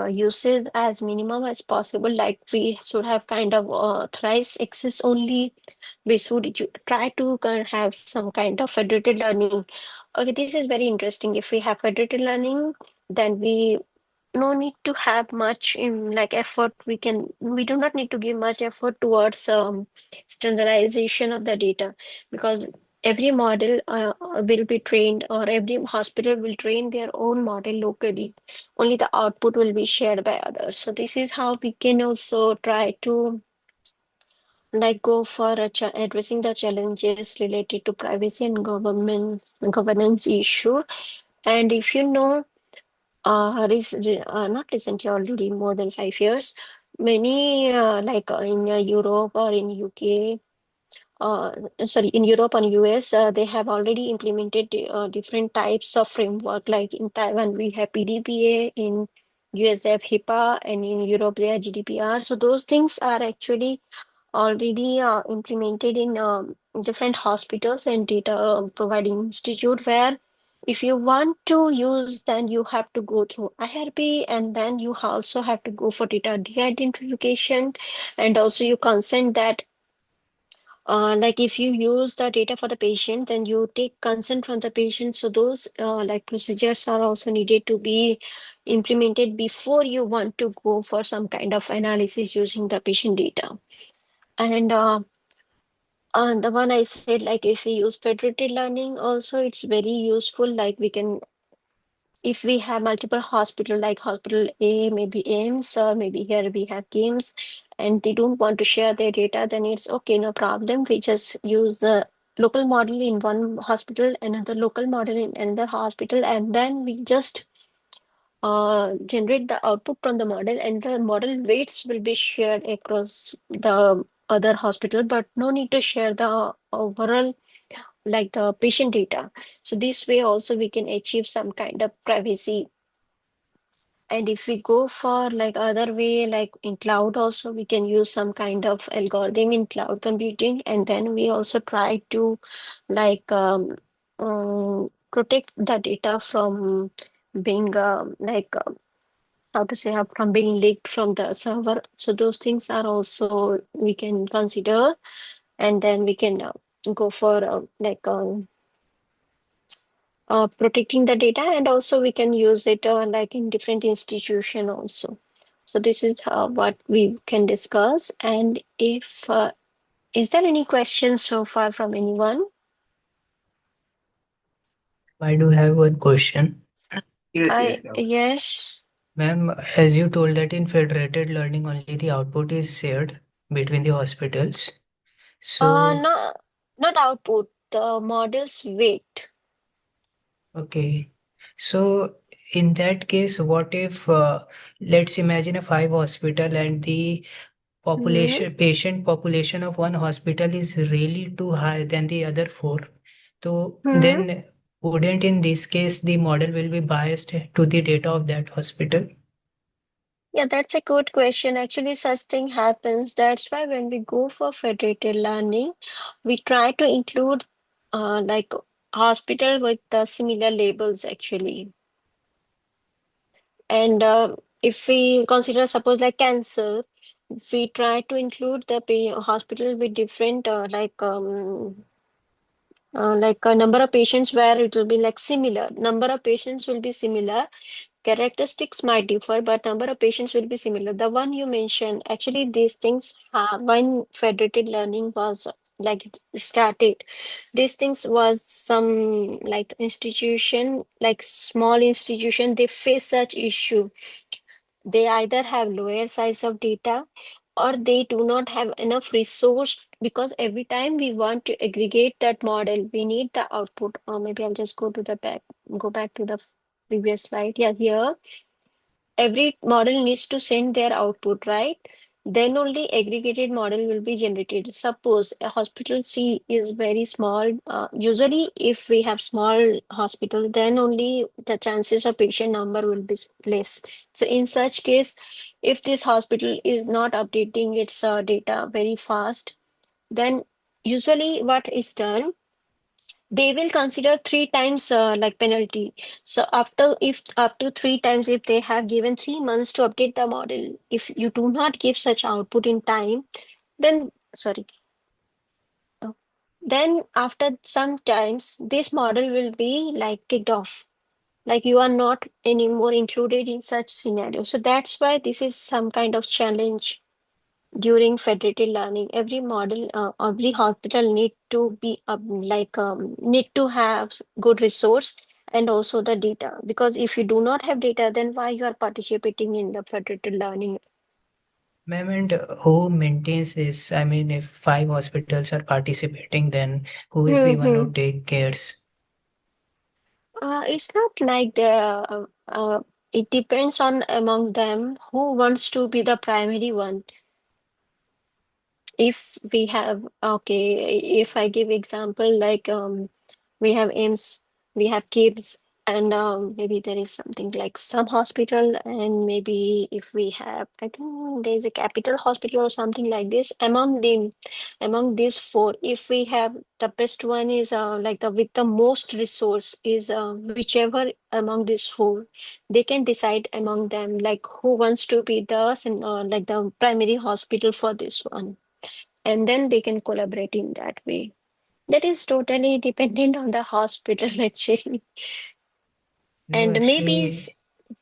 usage as minimum as possible, like we should have kind of thrice access only. We should try to have some kind of federated learning. Okay, this is very interesting. If we have federated learning, then we no need to have much in like effort. We do not need to give much effort towards standardization of the data, because every model will be trained, or every hospital will train their own model locally. Only the output will be shared by others. So this is how we can also try to like go for addressing the challenges related to privacy and governance issue. And if you know, not recently, already more than 5 years, many in Europe or in UK, in Europe and US, they have already implemented different types of framework. Like in Taiwan, we have PDPA, in US they have HIPAA, and in Europe they have GDPR. So those things are actually already implemented in different hospitals and data providing institute, where if you want to use, then you have to go through IRB, and then you also have to go for data de-identification, and also you consent that like if you use the data for the patient, then you take consent from the patient. So those like procedures are also needed to be implemented before you want to go for some kind of analysis using the patient data. And The one I said, like if we use federated learning, also it's very useful. Like we can, if we have multiple hospital, like hospital A, maybe AIMS, or maybe here we have KIMS, and they don't want to share their data, then it's okay, no problem. We just use the local model in one hospital, another local model in another hospital, and then we just generate the output from the model, and the model weights will be shared across the other hospital, but no need to share the overall like the patient data. So this way also we can achieve some kind of privacy. And if we go for like other way, like in cloud also, we can use some kind of algorithm in cloud computing, and then we also try to like protect the data from being how to say from being leaked from the server. So those things are also we can consider, and then we can go for protecting the data, and also we can use it like in different institution also. So this is what we can discuss. And if is there any questions so far from anyone? I do have one question. Yes, yes. Yes. Ma'am, as you told that in federated learning only the output is shared between the hospitals. So, No, not output, the model's weight. okay. So in that case, what if let's imagine a 5 hospital and the patient population of one hospital is really too high than the other 4. So Hmm. then wouldn't in this case the model will be biased to the data of that hospital? Yeah, that's a good question. Actually, such thing happens. That's why when we go for federated learning, we try to include like hospital with similar labels actually. And if we consider suppose like cancer, we try to include the hospital with different like a number of patients where it will be like similar. Number of patients will be similar, characteristics might differ, but number of patients will be similar. The one you mentioned, actually, these things when federated learning was like it started, these things was some like institution, like small institution, they face such issue. They either have lower size of data, or they do not have enough resource, because every time we want to aggregate that model, we need the output. Or maybe I'll just go back to the previous slide. Yeah, here every model needs to send their output, right? Then only aggregated model will be generated. Suppose a hospital C is very small. Usually, if we have small hospital, then only the chances of patient number will be less. So in such case, if this hospital is not updating its data very fast, then usually what is done, they will consider 3 times like penalty. So after, if up to 3 times, if they have given 3 months to update the model, if you do not give such output in time, then sorry, then after some times this model will be like kicked off, like you are not anymore included in such scenario. So that's why this is some kind of challenge during federated learning. Every model, every hospital need to be need to have good resource and also the data, because if you do not have data, then why you are participating in the federated learning? Ma'am, and who maintains this? I mean, if 5 hospitals are participating, then who is the one Mm-hmm. who take cares? It's not like it depends on among them who wants to be the primary one. If we have, okay, if I give example, like we have AIMS, we have KIMS, and maybe there is something like some hospital, and maybe if we have, I think there is a capital hospital or something like this. Among them, among these 4, if we have the best one is like the with the most resource is whichever among these 4, they can decide among them like who wants to be the like the primary hospital for this one, and then they can collaborate in that way. That is totally dependent on the hospital actually. No, And maybe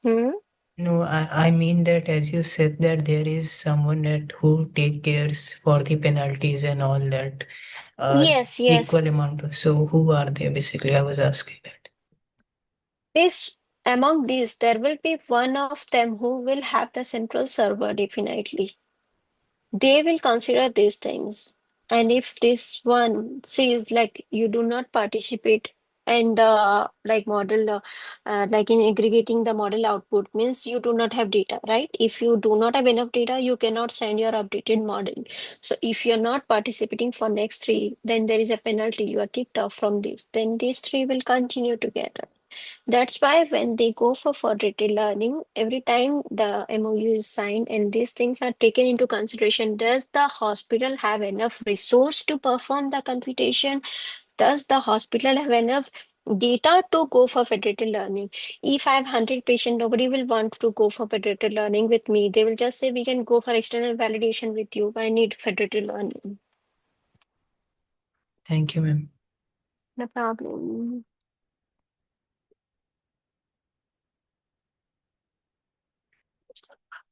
hmm? no, I mean that as you said that there is someone that who take cares for the penalties and all that. Yes, yes. equal amount. So who are they basically? I was asking that. This among these, there will be one of them who will have the central server definitely. They will consider these things. And if this one sees like you do not participate in the like model, like in aggregating the model output means you do not have data, right? If you do not have enough data, you cannot send your updated model. So if you're not participating for next three, then there is a penalty. You are kicked off from this. Then these three will continue together. That's why when they go for federated learning, every time the MOU is signed and these things are taken into consideration, does the hospital have enough resource to perform the computation? Does the hospital have enough data to go for federated learning? If I have 100 patients, nobody will want to go for federated learning with me. They will just say, we can go for external validation with you. I need federated learning. Thank you, ma'am. No problem.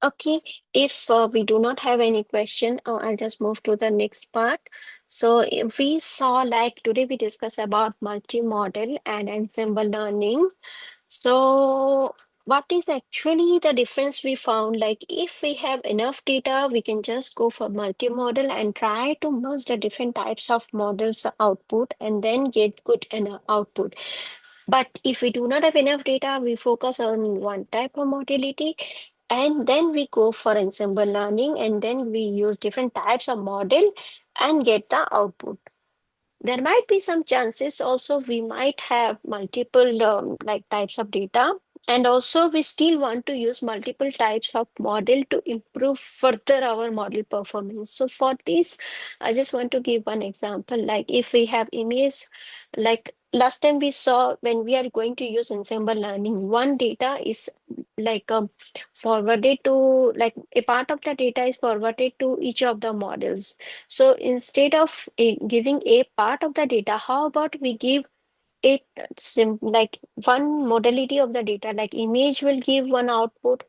Okay, if we do not have any question, I'll just move to the next part. So if we saw like today we discuss about multi-model and ensemble learning. So what is actually the difference we found? Like if we have enough data, we can just go for multi-model and try to merge the different types of models output and then get good output. But if we do not have enough data, we focus on one type of modality and then we go for ensemble learning and then we use different types of model and get the output. There might be some chances also we might have multiple like types of data, and also we still want to use multiple types of model to improve further our model performance. So for this, I just want to give one example. Like if we have image, like last time we saw when we are going to use ensemble learning, one data is like forwarded to like a part of the data is forwarded to each of the models. So instead of giving a part of the data, how about we give it like one modality of the data, like image will give one output,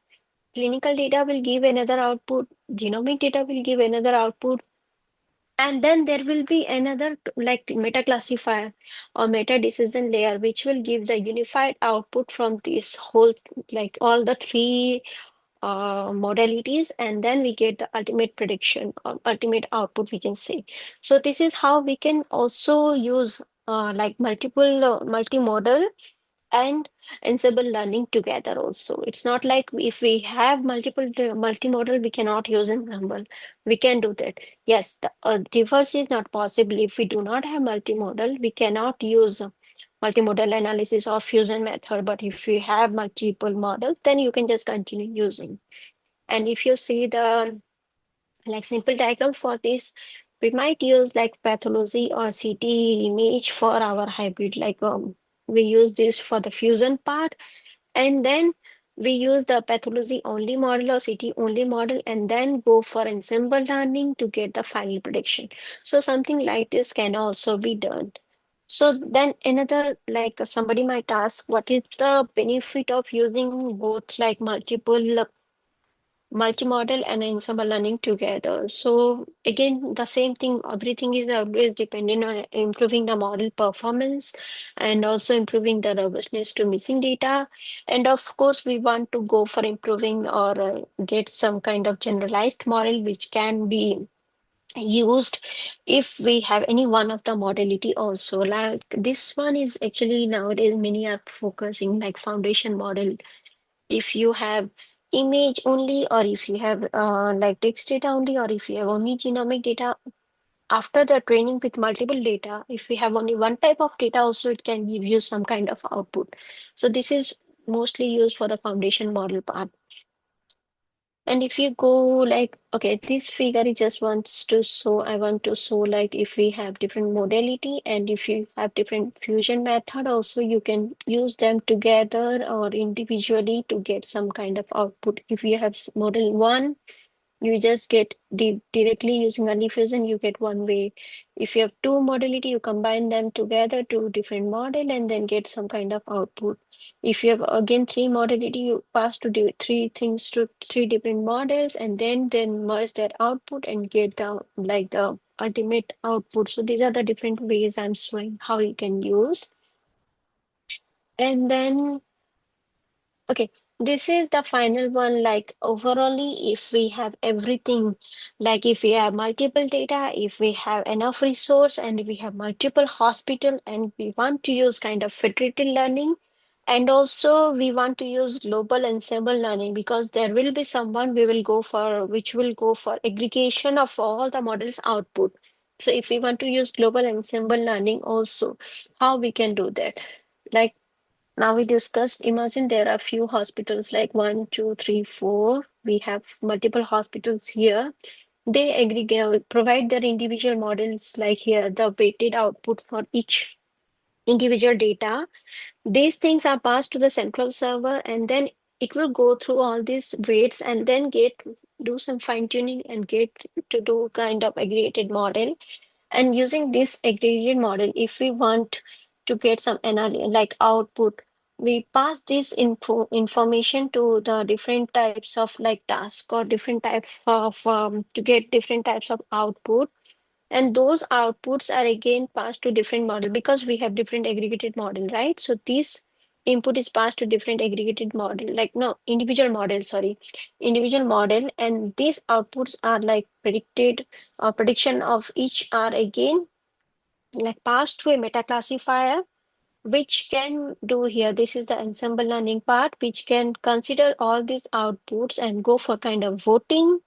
clinical data will give another output, genomic data will give another output, and then there will be another like meta classifier or meta decision layer, which will give the unified output from this whole, like all the three modalities, and then we get the ultimate prediction or ultimate output, we can say. So this is how we can also use like multiple multimodal and ensemble learning together also. It's not like if we have multiple multimodal, we cannot use ensemble. We can do that. Yes, the reverse is not possible. If we do not have multimodal, we cannot use multimodal analysis or fusion method. But if you have multiple models, then you can just continue using. And if you see the like simple diagram for this, we might use like pathology or CT image for our hybrid. Like we use this for the fusion part, and then we use the pathology only model or CT only model, and then go for ensemble learning to get the final prediction. So something like this can also be done. So then another, like somebody might ask, what is the benefit of using both like multiple multimodal and ensemble learning together? So again, the same thing, everything is always dependent on improving the model performance and also improving the robustness to missing data. And of course, we want to go for improving or get some kind of generalized model which can be used if we have any one of the modality also. Like this one is actually nowadays many are focusing like foundation model. If you have image only, or if you have like text data only, or if you have only genomic data, after the training with multiple data, if we have only one type of data also, it can give you some kind of output. So this is mostly used for the foundation model part. And if you go like, okay, this figure it just wants to show, I want to show like if we have different modality and if you have different fusion method also, you can use them together or individually to get some kind of output. If you have model one, you just get directly using only fusion, you get one way. If you have two modality, you combine them together to different model and then get some kind of output. If you have again three modality, you pass to three things to three different models and then merge their output and get the like the ultimate output. So these are the different ways I'm showing how you can use. And then, okay, this is the final one. Like overally, if we have everything, like if we have multiple data, if we have enough resource, and we have multiple hospital, and we want to use kind of federated learning, and also we want to use global ensemble learning, because there will be someone we will go for, which will go for aggregation of all the models output. So if we want to use global ensemble learning also, how we can do that? Like now we discussed, imagine there are few hospitals like 1, 2, 3, 4. We have multiple hospitals here. They aggregate, provide their individual models, like here, the weighted output for each individual data. These things are passed to the central server, and then it will go through all these weights and then do some fine tuning and get to do kind of aggregated model. And using this aggregate model, if we want to get some like output, we pass this information to the different types of like task or different types of to get different types of output. And those outputs are again passed to different model, because we have different aggregated model, right? So this input is passed to different aggregated model, like no, individual model, sorry, individual model. And these outputs are like predicted, prediction of each are again like passed to a meta classifier, which can do here. This is the ensemble learning part, which can consider all these outputs and go for kind of voting,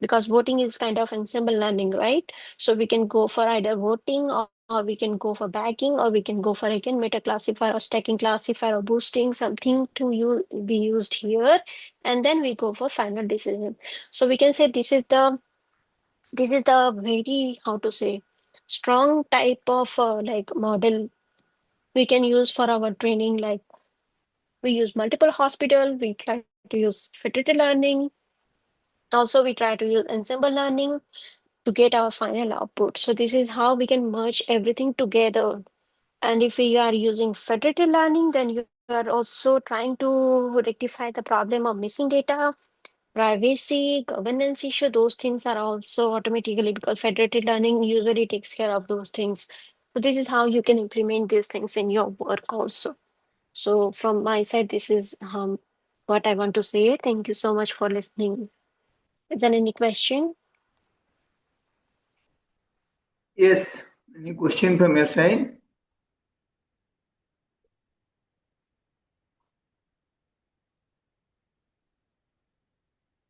because voting is kind of ensemble learning, right? So we can go for either voting, or we can go for bagging, or we can go for again meta classifier or stacking classifier or boosting, something to be used here. And then we go for final decision. So we can say this is the very, how to say, strong type of like model we can use for our training. Like we use multiple hospital, we try to use federated learning, also we try to use ensemble learning to get our final output. So this is how we can merge everything together. And if we are using federated learning, then you are also trying to rectify the problem of missing data, privacy, governance issue. Those things are also automatically, because federated learning usually takes care of those things. So this is how you can implement these things in your work also. So from my side, this is what I want to say. Thank you so much for listening. Is there any question? Yes, any question from your side?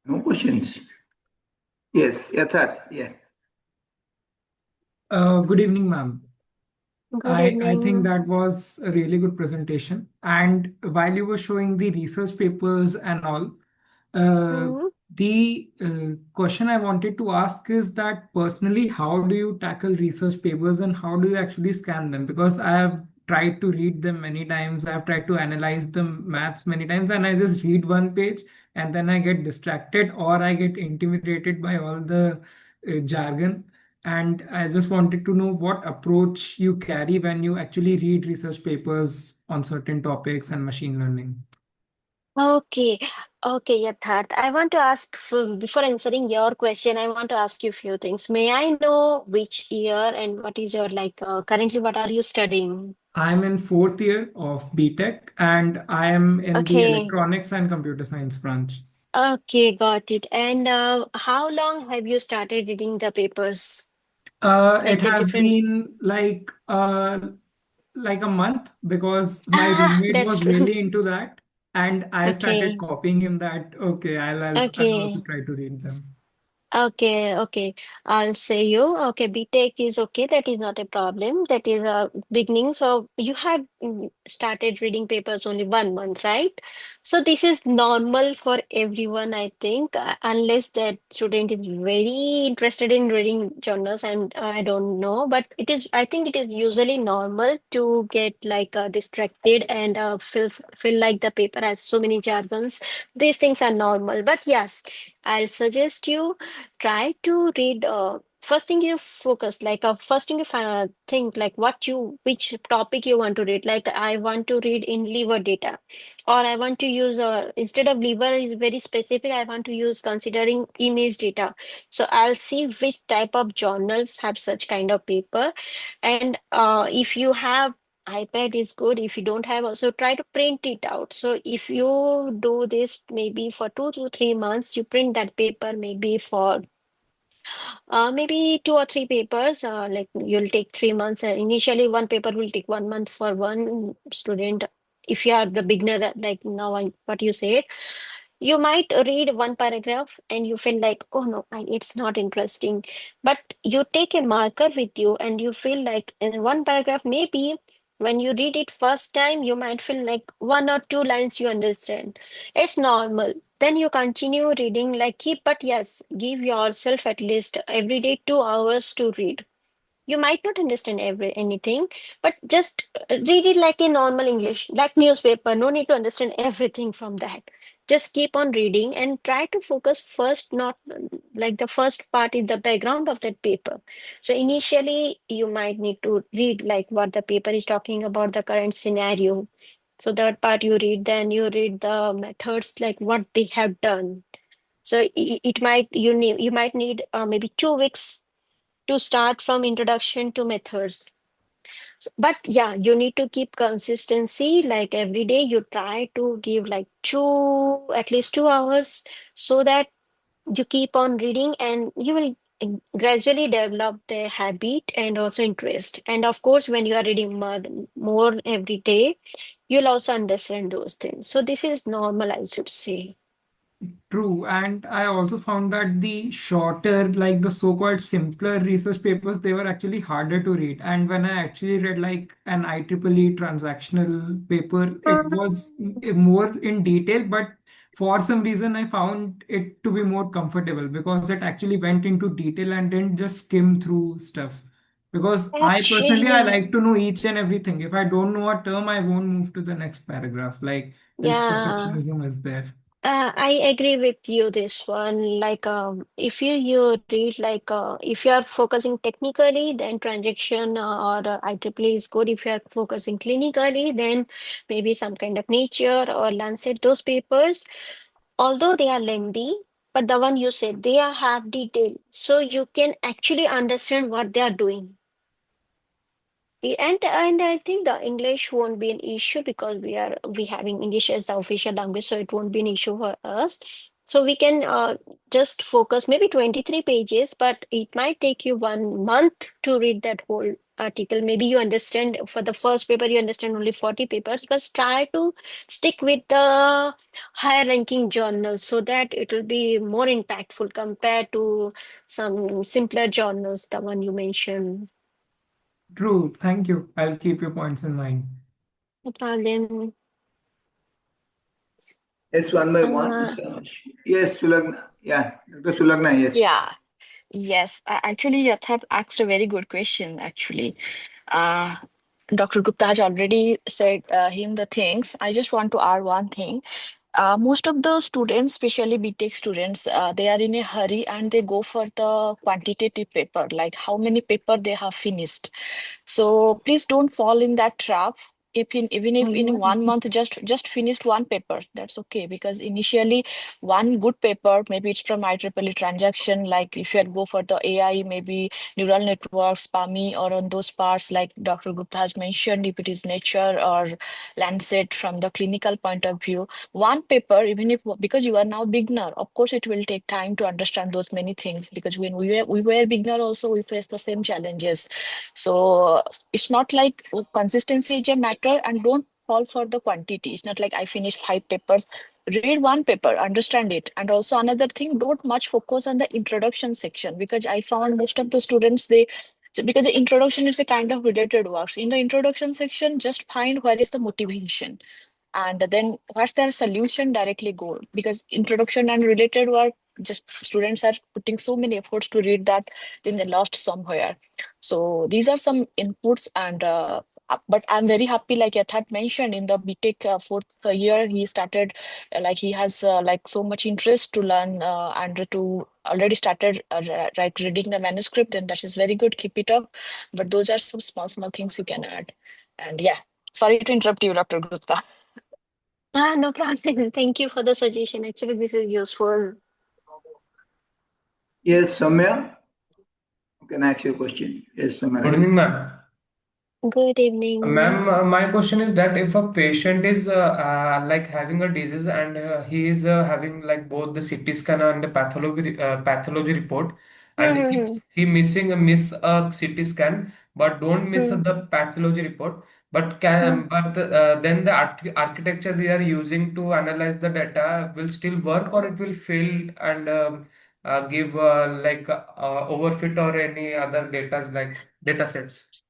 No questions? Yes, Yatharth, yes. Good evening, ma'am. Good I think evening. that was a really good presentation. And while you were showing the research papers and all, Mhm. the question I wanted to ask is that personally, how do you tackle research papers and how do you actually scan them? Because I have tried to read them many times, I have tried to analyze the maths many times, and I just read one page and then I get distracted or I get intimidated by all the jargon. And I just wanted to know what approach you carry when you actually read research papers on certain topics and machine learning. Okay, okay, Yatharth. I want to ask, before answering your question, I want to ask you a few things. May I know which year and what is your like currently what are you studying? I'm in fourth year of BTech and I am in the Okay, electronics and computer science branch. okay, got it. And how long have you started reading the papers? It Like the has different. been like a month because my roommate That's was true. really into that and I started Okay, copying him that okay, I'll also okay. try to read them. Okay, okay. I'll say you. Okay, BTech is okay. That is not a problem. That is a beginning. So you have started reading papers only 1 month, right? So this is normal for everyone, I think, unless that student is very interested in reading journals, and I don't know. But I think it is usually normal to get like distracted and feel like the paper has so many jargons. These things are normal. But yes, I'll suggest you try to read first thing you focus, like first thing you think like which topic you want to read. Like I want to read in liver data, or I want to use instead of liver is very specific, I want to use considering image data. So I'll see which type of journals have such kind of paper. And if you have iPad is good. If you don't have, also try to print it out. So if you do this maybe for 2 to 3 months, you print that paper maybe for maybe 2 or 3 papers. Like you'll take 3 months. Initially, one paper will take 1 month for one student. If you are the beginner, like now, what you said, you might read one paragraph and you feel like, oh no, it's not interesting. But you take a marker with you and you feel like in one paragraph, maybe when you read it first time, you might feel like 1 or 2 lines you understand. It's normal. Then you continue reading, like keep, but yes, give yourself at least every day 2 hours to read. You might not understand anything, but just read it like a normal English, like newspaper. No need to understand everything from that. Just keep on reading and try to focus first, not like the first part is the background of that paper. So initially you might need to read like what the paper is talking about, the current scenario. So that part you read, then you read the methods, like what they have done. So it might you might need maybe 2 weeks to start from introduction to methods. But yeah, you need to keep consistency. Like every day, you try to give like at least 2 hours, so that you keep on reading and you will gradually develop the habit and also interest. And of course, when you are reading more every day, you'll also understand those things. So this is normal, I should say. True, and I also found that the shorter, like the so-called simpler research papers, they were actually harder to read. And when I actually read like an IEEE transactional paper, it was more in detail, but for some reason I found it to be more comfortable because it actually went into detail and didn't just skim through stuff. Because I personally, I Actually, like to know each and everything. If I don't know a term, I won't move to the next paragraph. Like this yeah. perfectionism is there. I agree with you this one. Like if you read like if you are focusing technically, then transaction or IEEE is good. If you are focusing clinically, then maybe some kind of Nature or Lancet. Those papers, although they are lengthy, but the one you said they have detail, so you can actually understand what they are doing. And I think the English won't be an issue because we having English as the official language, so it won't be an issue for us. So we can just focus maybe 23 pages, but it might take you 1 month to read that whole article. Maybe you understand for the first paper, you understand only 40 papers, but try to stick with the higher ranking journals so that it will be more impactful compared to some simpler journals, the one you mentioned. True. Thank you. I'll keep your points in mind. No problem. Yes, one by one. Uh, Yes, Sulagna. Yeah, Dr. Sulagna, yes. Yeah, yes. Actually, Yatharth asked a very good question, actually. Uh, Dr. Gupta has already said him the things. I just want to add one thing. Most of the students, especially BTech students, they are in a hurry and they go for the quantitative paper, like how many paper they have finished. So please don't fall in that trap. Even if in 1 month just finished one paper, that's okay, because initially one good paper, maybe it's from IEEE transaction, like if you go for the AI, maybe neural networks, PAMI, or on those parts like Dr. Gupta has mentioned, if it is Nature or Lancet from the clinical point of view, one paper, even if because you are now beginner, of course it will take time to understand those many things, because when we were beginner also, we face the same challenges. So it's not like consistency is a matter, and don't fall for the quantity. It's not like I finished 5 papers. Read one paper, understand it. And also another thing, don't much focus on the introduction section, because I found most of the students, because the introduction is a kind of related works. In the introduction section, just find where is the motivation, and then what's their solution, directly go, because introduction and related work, just students are putting so many efforts to read that, then they lost somewhere. So these are some inputs, and but I'm very happy, like Yatharth mentioned, in the BTech fourth year he started like he has like so much interest to learn and to already started reading the manuscript, and that is very good. Keep it up. But those are some small things you can add. And yeah, sorry to interrupt you, Dr. Gupta. No problem. Thank you for the suggestion. Actually, this is useful. Yes, Soumya, you can ask your question. Yes, Soumya. Good evening, ma'am. Good evening. Ma'am, my question is that if a patient is like having a disease and he is having like both the CT scan and the pathology report, and Mm-hmm. if he miss a CT scan but don't miss the pathology report, but then the architecture we are using to analyze the data will still work or it will fail and give like overfit or any other data sets.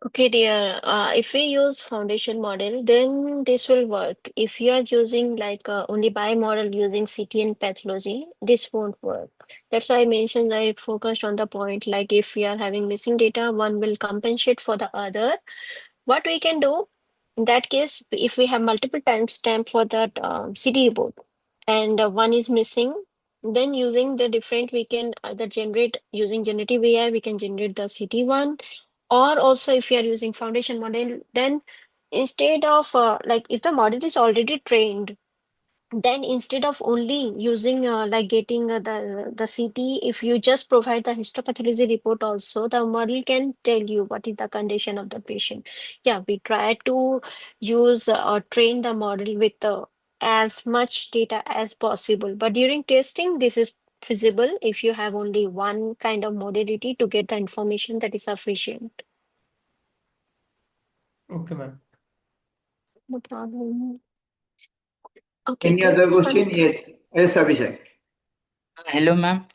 Okay, dear. If we use foundation model, then this will work. If you are using like only bimodal using CT and pathology, this won't work. That's why I mentioned I focused on the point like if we are having missing data, one will compensate for the other. What we can do in that case, if we have multiple timestamp for that CD report and one is missing, then using the different, we can either generate using generative AI, we can generate the CD one, or also if you are using foundation model, then instead of like if the model is already trained, then instead of only using like getting the CT, if you just provide the histopathology report also, the model can tell you what is the condition of the patient. Yeah, we try to use or train the model with as much data as possible. But during testing, this is feasible if you have only one kind of modality to get the information that is sufficient. Okay, ma'am. No problem. Okay, Any can other you question? start? Yes. Yes, Abhishek. Hello, ma'am.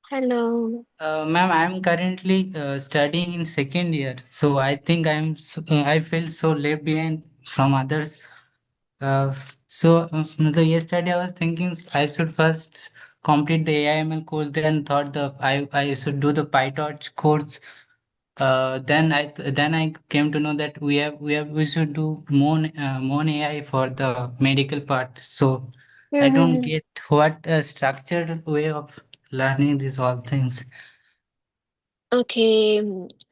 Hello. Ma'am, I'm currently studying in second year, so I think I feel so left behind from others. So yesterday I was thinking I should first complete the AIML course, then thought I should do the PyTorch course. Then I came to know that we should do Mon AI for the medical part. So I don't get what a structured way of learning these all things. Okay,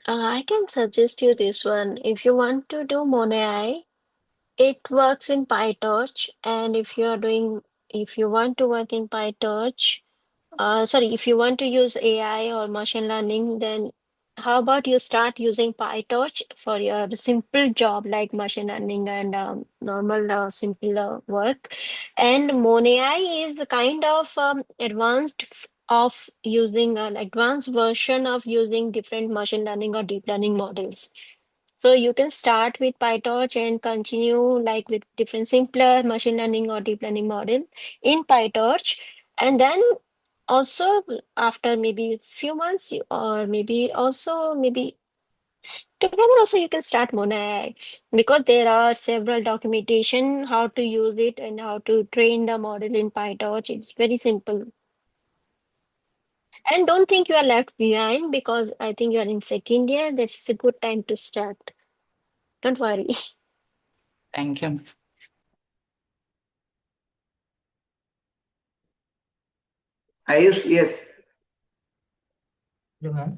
I can suggest you this one. If you want to do MonAI, it works in PyTorch, and if you want to work in PyTorch, sorry, if you want to use AI or machine learning, then how about you start using PyTorch for your simple job like machine learning and normal simple work. And MonAI is a kind of advanced of using an advanced version of using different machine learning or deep learning models. So you can start with PyTorch and continue like with different simpler machine learning or deep learning model in PyTorch. And then also after maybe few months or maybe together also you can start MonAI because there are several documentation how to use it and how to train the model in PyTorch. It's very simple. And don't think you are left behind because I think you are in second year. This is a good time to start. Don't worry. Thank you. Ayush, yes. Hello, ma'am.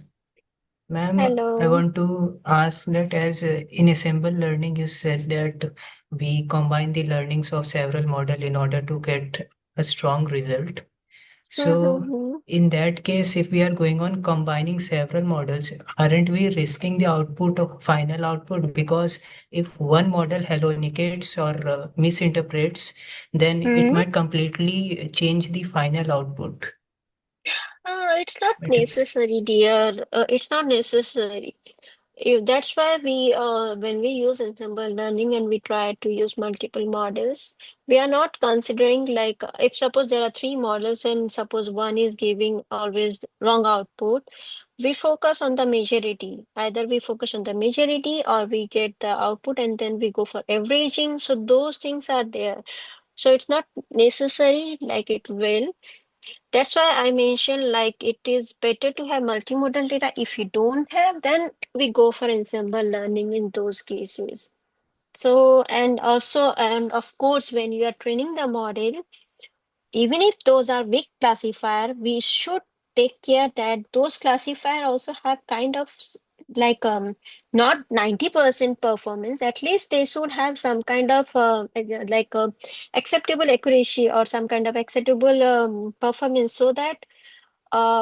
Ma'am, I Hello. want to ask that as in assemble learning, you said that we combine the learnings of several model in order to get a strong result. So in that case, if we are going on combining several models, aren't we risking the output of final output? Because if one model hallucinates or misinterprets, then it might completely change the final output. It's not But necessary, dear. It's not necessary. That's why we, when we use ensemble learning and we try to use multiple models, we are not considering like if suppose there are three models and suppose one is giving always wrong output, we focus on the majority. Either we focus on the majority or we get the output and then we go for averaging. So those things are there. So it's not necessary like it will. That's why I mentioned like it is better to have multimodal data. If you don't have, then we go for ensemble learning in those cases. So, and also, and of course, when you are training the model, even if those are weak classifier, we should take care that those classifier also have kind of like not 90% performance. At least they should have some kind of like acceptable accuracy or some kind of acceptable performance, so that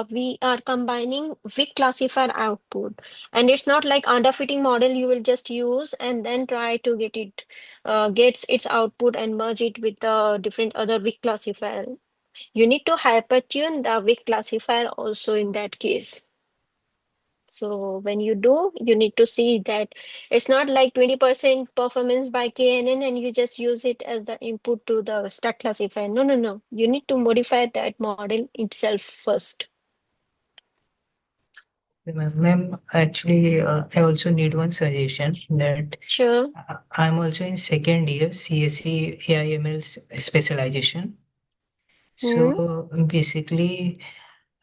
we are combining weak classifier output, and it's not like underfitting model you will just use and then try to get it gets its output and merge it with the different other weak classifier. You need to hypertune the weak classifier also in that case. So when you do, you need to see that it's not like 20% performance by KNN and you just use it as the input to the stat classifier. No, no, no. You need to modify that model itself first. Ma'am, actually, I also need one suggestion that Sure. I'm also in second year CSE AIML specialization. So basically,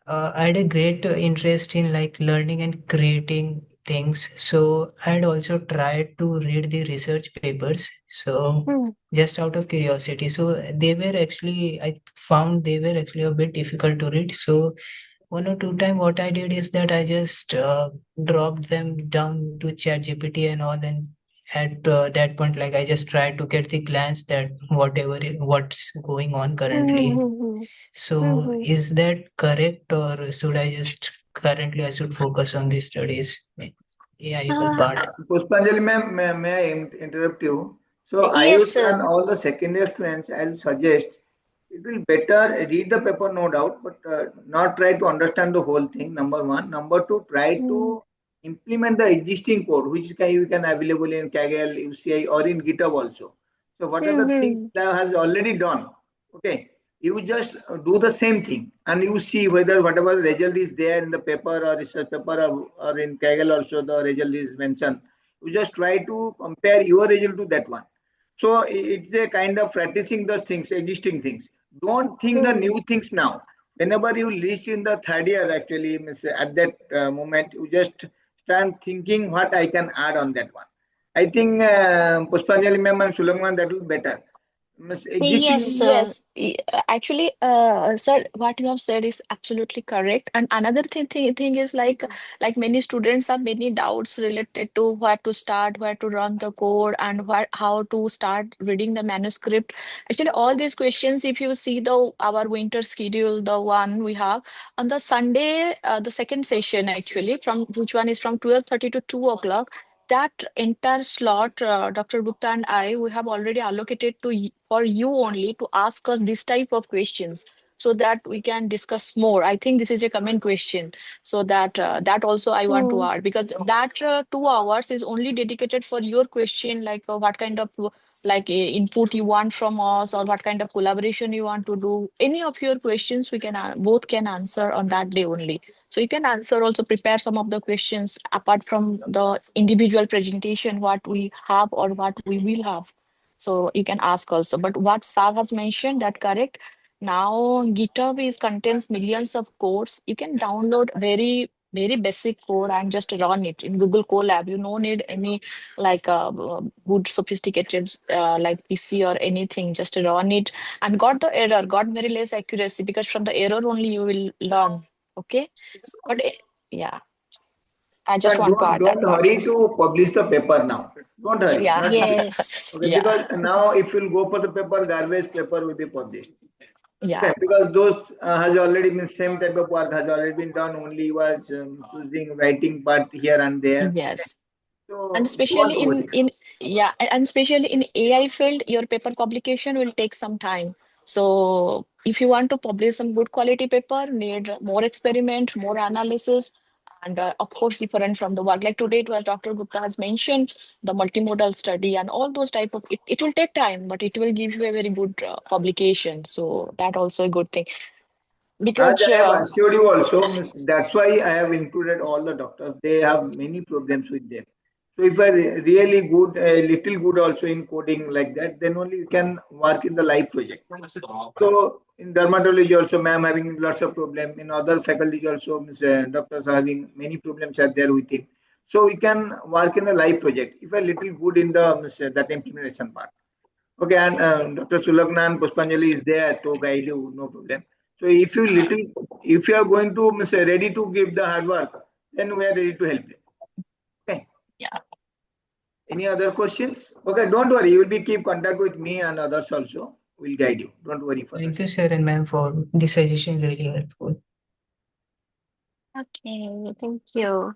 I had a great interest in like learning and creating things. So I had also tried to read the research papers. So just out of curiosity. So they were actually, I found they were actually a bit difficult to read. So one or two time what I did is that I just dropped them down to ChatGPT and all, and at that point, like I just tried to get the glance that what's going on currently. So is that correct, or should I just currently I should focus on the studies? AI part. Pushpanjali ma'am, may I interrupt you? So I Yes, would sir. tell all the second year students, I'll suggest it will better read the paper, no doubt, but not try to understand the whole thing. Number one. Number two, try to implement the existing code, which you can available in Kaggle, UCI, or in GitHub also. So what are the things that has already done? Okay, you just do the same thing and you see whether whatever result is there in the paper or research paper or in Kaggle also the result is mentioned. You just try to compare your result to that one. So it's a kind of practicing the things, existing things. Don't think the new things now. Whenever you reach in the third year, actually, at that moment, you just start thinking what I can add on that one. I think Pushpanjali ma'am and Sulangman, that will be better. Existing. Yes, actually, sir, what you have said is absolutely correct. And another thing is like many students have many doubts related to where to start, where to run the code, and how to start reading the manuscript. Actually, all these questions, if you see our winter schedule, the one we have on the Sunday, the second session actually, from which one is from 12:30 to 2 o'clock. That entire slot, Dr. Gupta and I, we have already allocated for you only to ask us this type of questions so that we can discuss more. I think this is a common question. So that also I want to add, because that 2 hours is only dedicated for your question, like what kind of input you want from us, or what kind of collaboration you want to do. Any of your questions we can both can answer on that day only. So you can answer, also prepare some of the questions apart from the individual presentation, what we have or what we will have. So you can ask also. But what Sal has mentioned, that correct. Now GitHub contains millions of codes. You can download very basic code and just run it in Google Colab. You no need any like good sophisticated like PC or anything. Just run it and got the error, got very less accuracy, because from the error only you will learn. Okay, but yeah, I just But want to add that don't part. hurry to publish the paper now. Don't hurry. Yeah. Not today. Yes. Okay, Yeah. because now if you'll go for the paper, garbage paper will be published. Yeah. Okay, because those has already been same type of work has already been done. Only you are choosing writing part here and there. Yes. So And don't especially worry. and especially in AI field, your paper publication will take some time. So if you want to publish some good quality paper, need more experiment, more analysis, and of course different from the work. Like today, it was Dr. Gupta has mentioned the multimodal study and all those type of. It will take time, but it will give you a very good publication. So that also a good thing, As because I have assured you also, that's why I have included all the doctors. They have many problems with them. So if I really good, a little good also in coding like that, then only you can work in the live project. So in dermatology also, ma'am having lots of problem. In other faculties also, doctors are having many problems are there with him. So we can work in the live project if a little good in the that implementation part. Okay, and Dr. Sulagna and Pushpanjali is there to guide you, no problem. So if you are going to say ready to give the hard work, then we are ready to help you. Okay. Yeah. Any other questions? Okay, don't worry. You will be keep contact with me and others also. We'll guide you. Don't worry for Thank this. you, sir and ma'am, for the suggestions. Really helpful. Okay, thank you.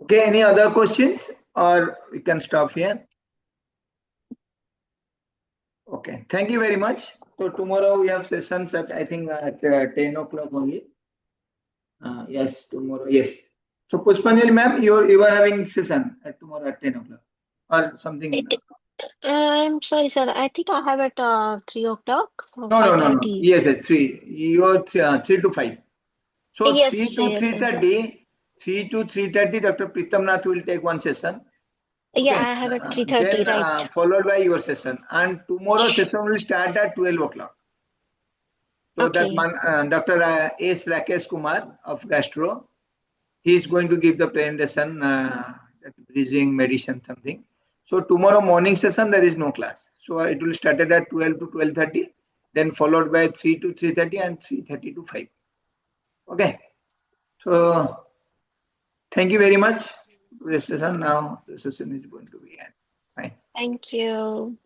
Okay, any other questions or we can stop here? Okay, thank you very much. So tomorrow we have sessions at I think at 10 o'clock only. Yes, tomorrow. Yes. So Pushpanjali ma'am, you are having session at tomorrow at 10 o'clock or something. I'm sorry, sir. I think I have at 3 o'clock or No. 5:30. Yes, 3. You're 3 to 5. So Yes, 3 to yes, sir. 3:30, 3 to 3:30, Dr. Pritam Nath will take one session. Yeah, Okay. I have at 3:30, Then right? followed by your session. And tomorrow session will start at 12 o'clock. So that Okay. man, Dr. S. Rakesh Kumar of Gastro, he is going to give the presentation, bridging medicine something. So tomorrow morning session there is no class. So it will start at 12 to 12:30, then followed by 3 to 3:30 and 3:30 to 5. Okay. So thank you very much. This session now, the session is going to be end. Fine. Thank you.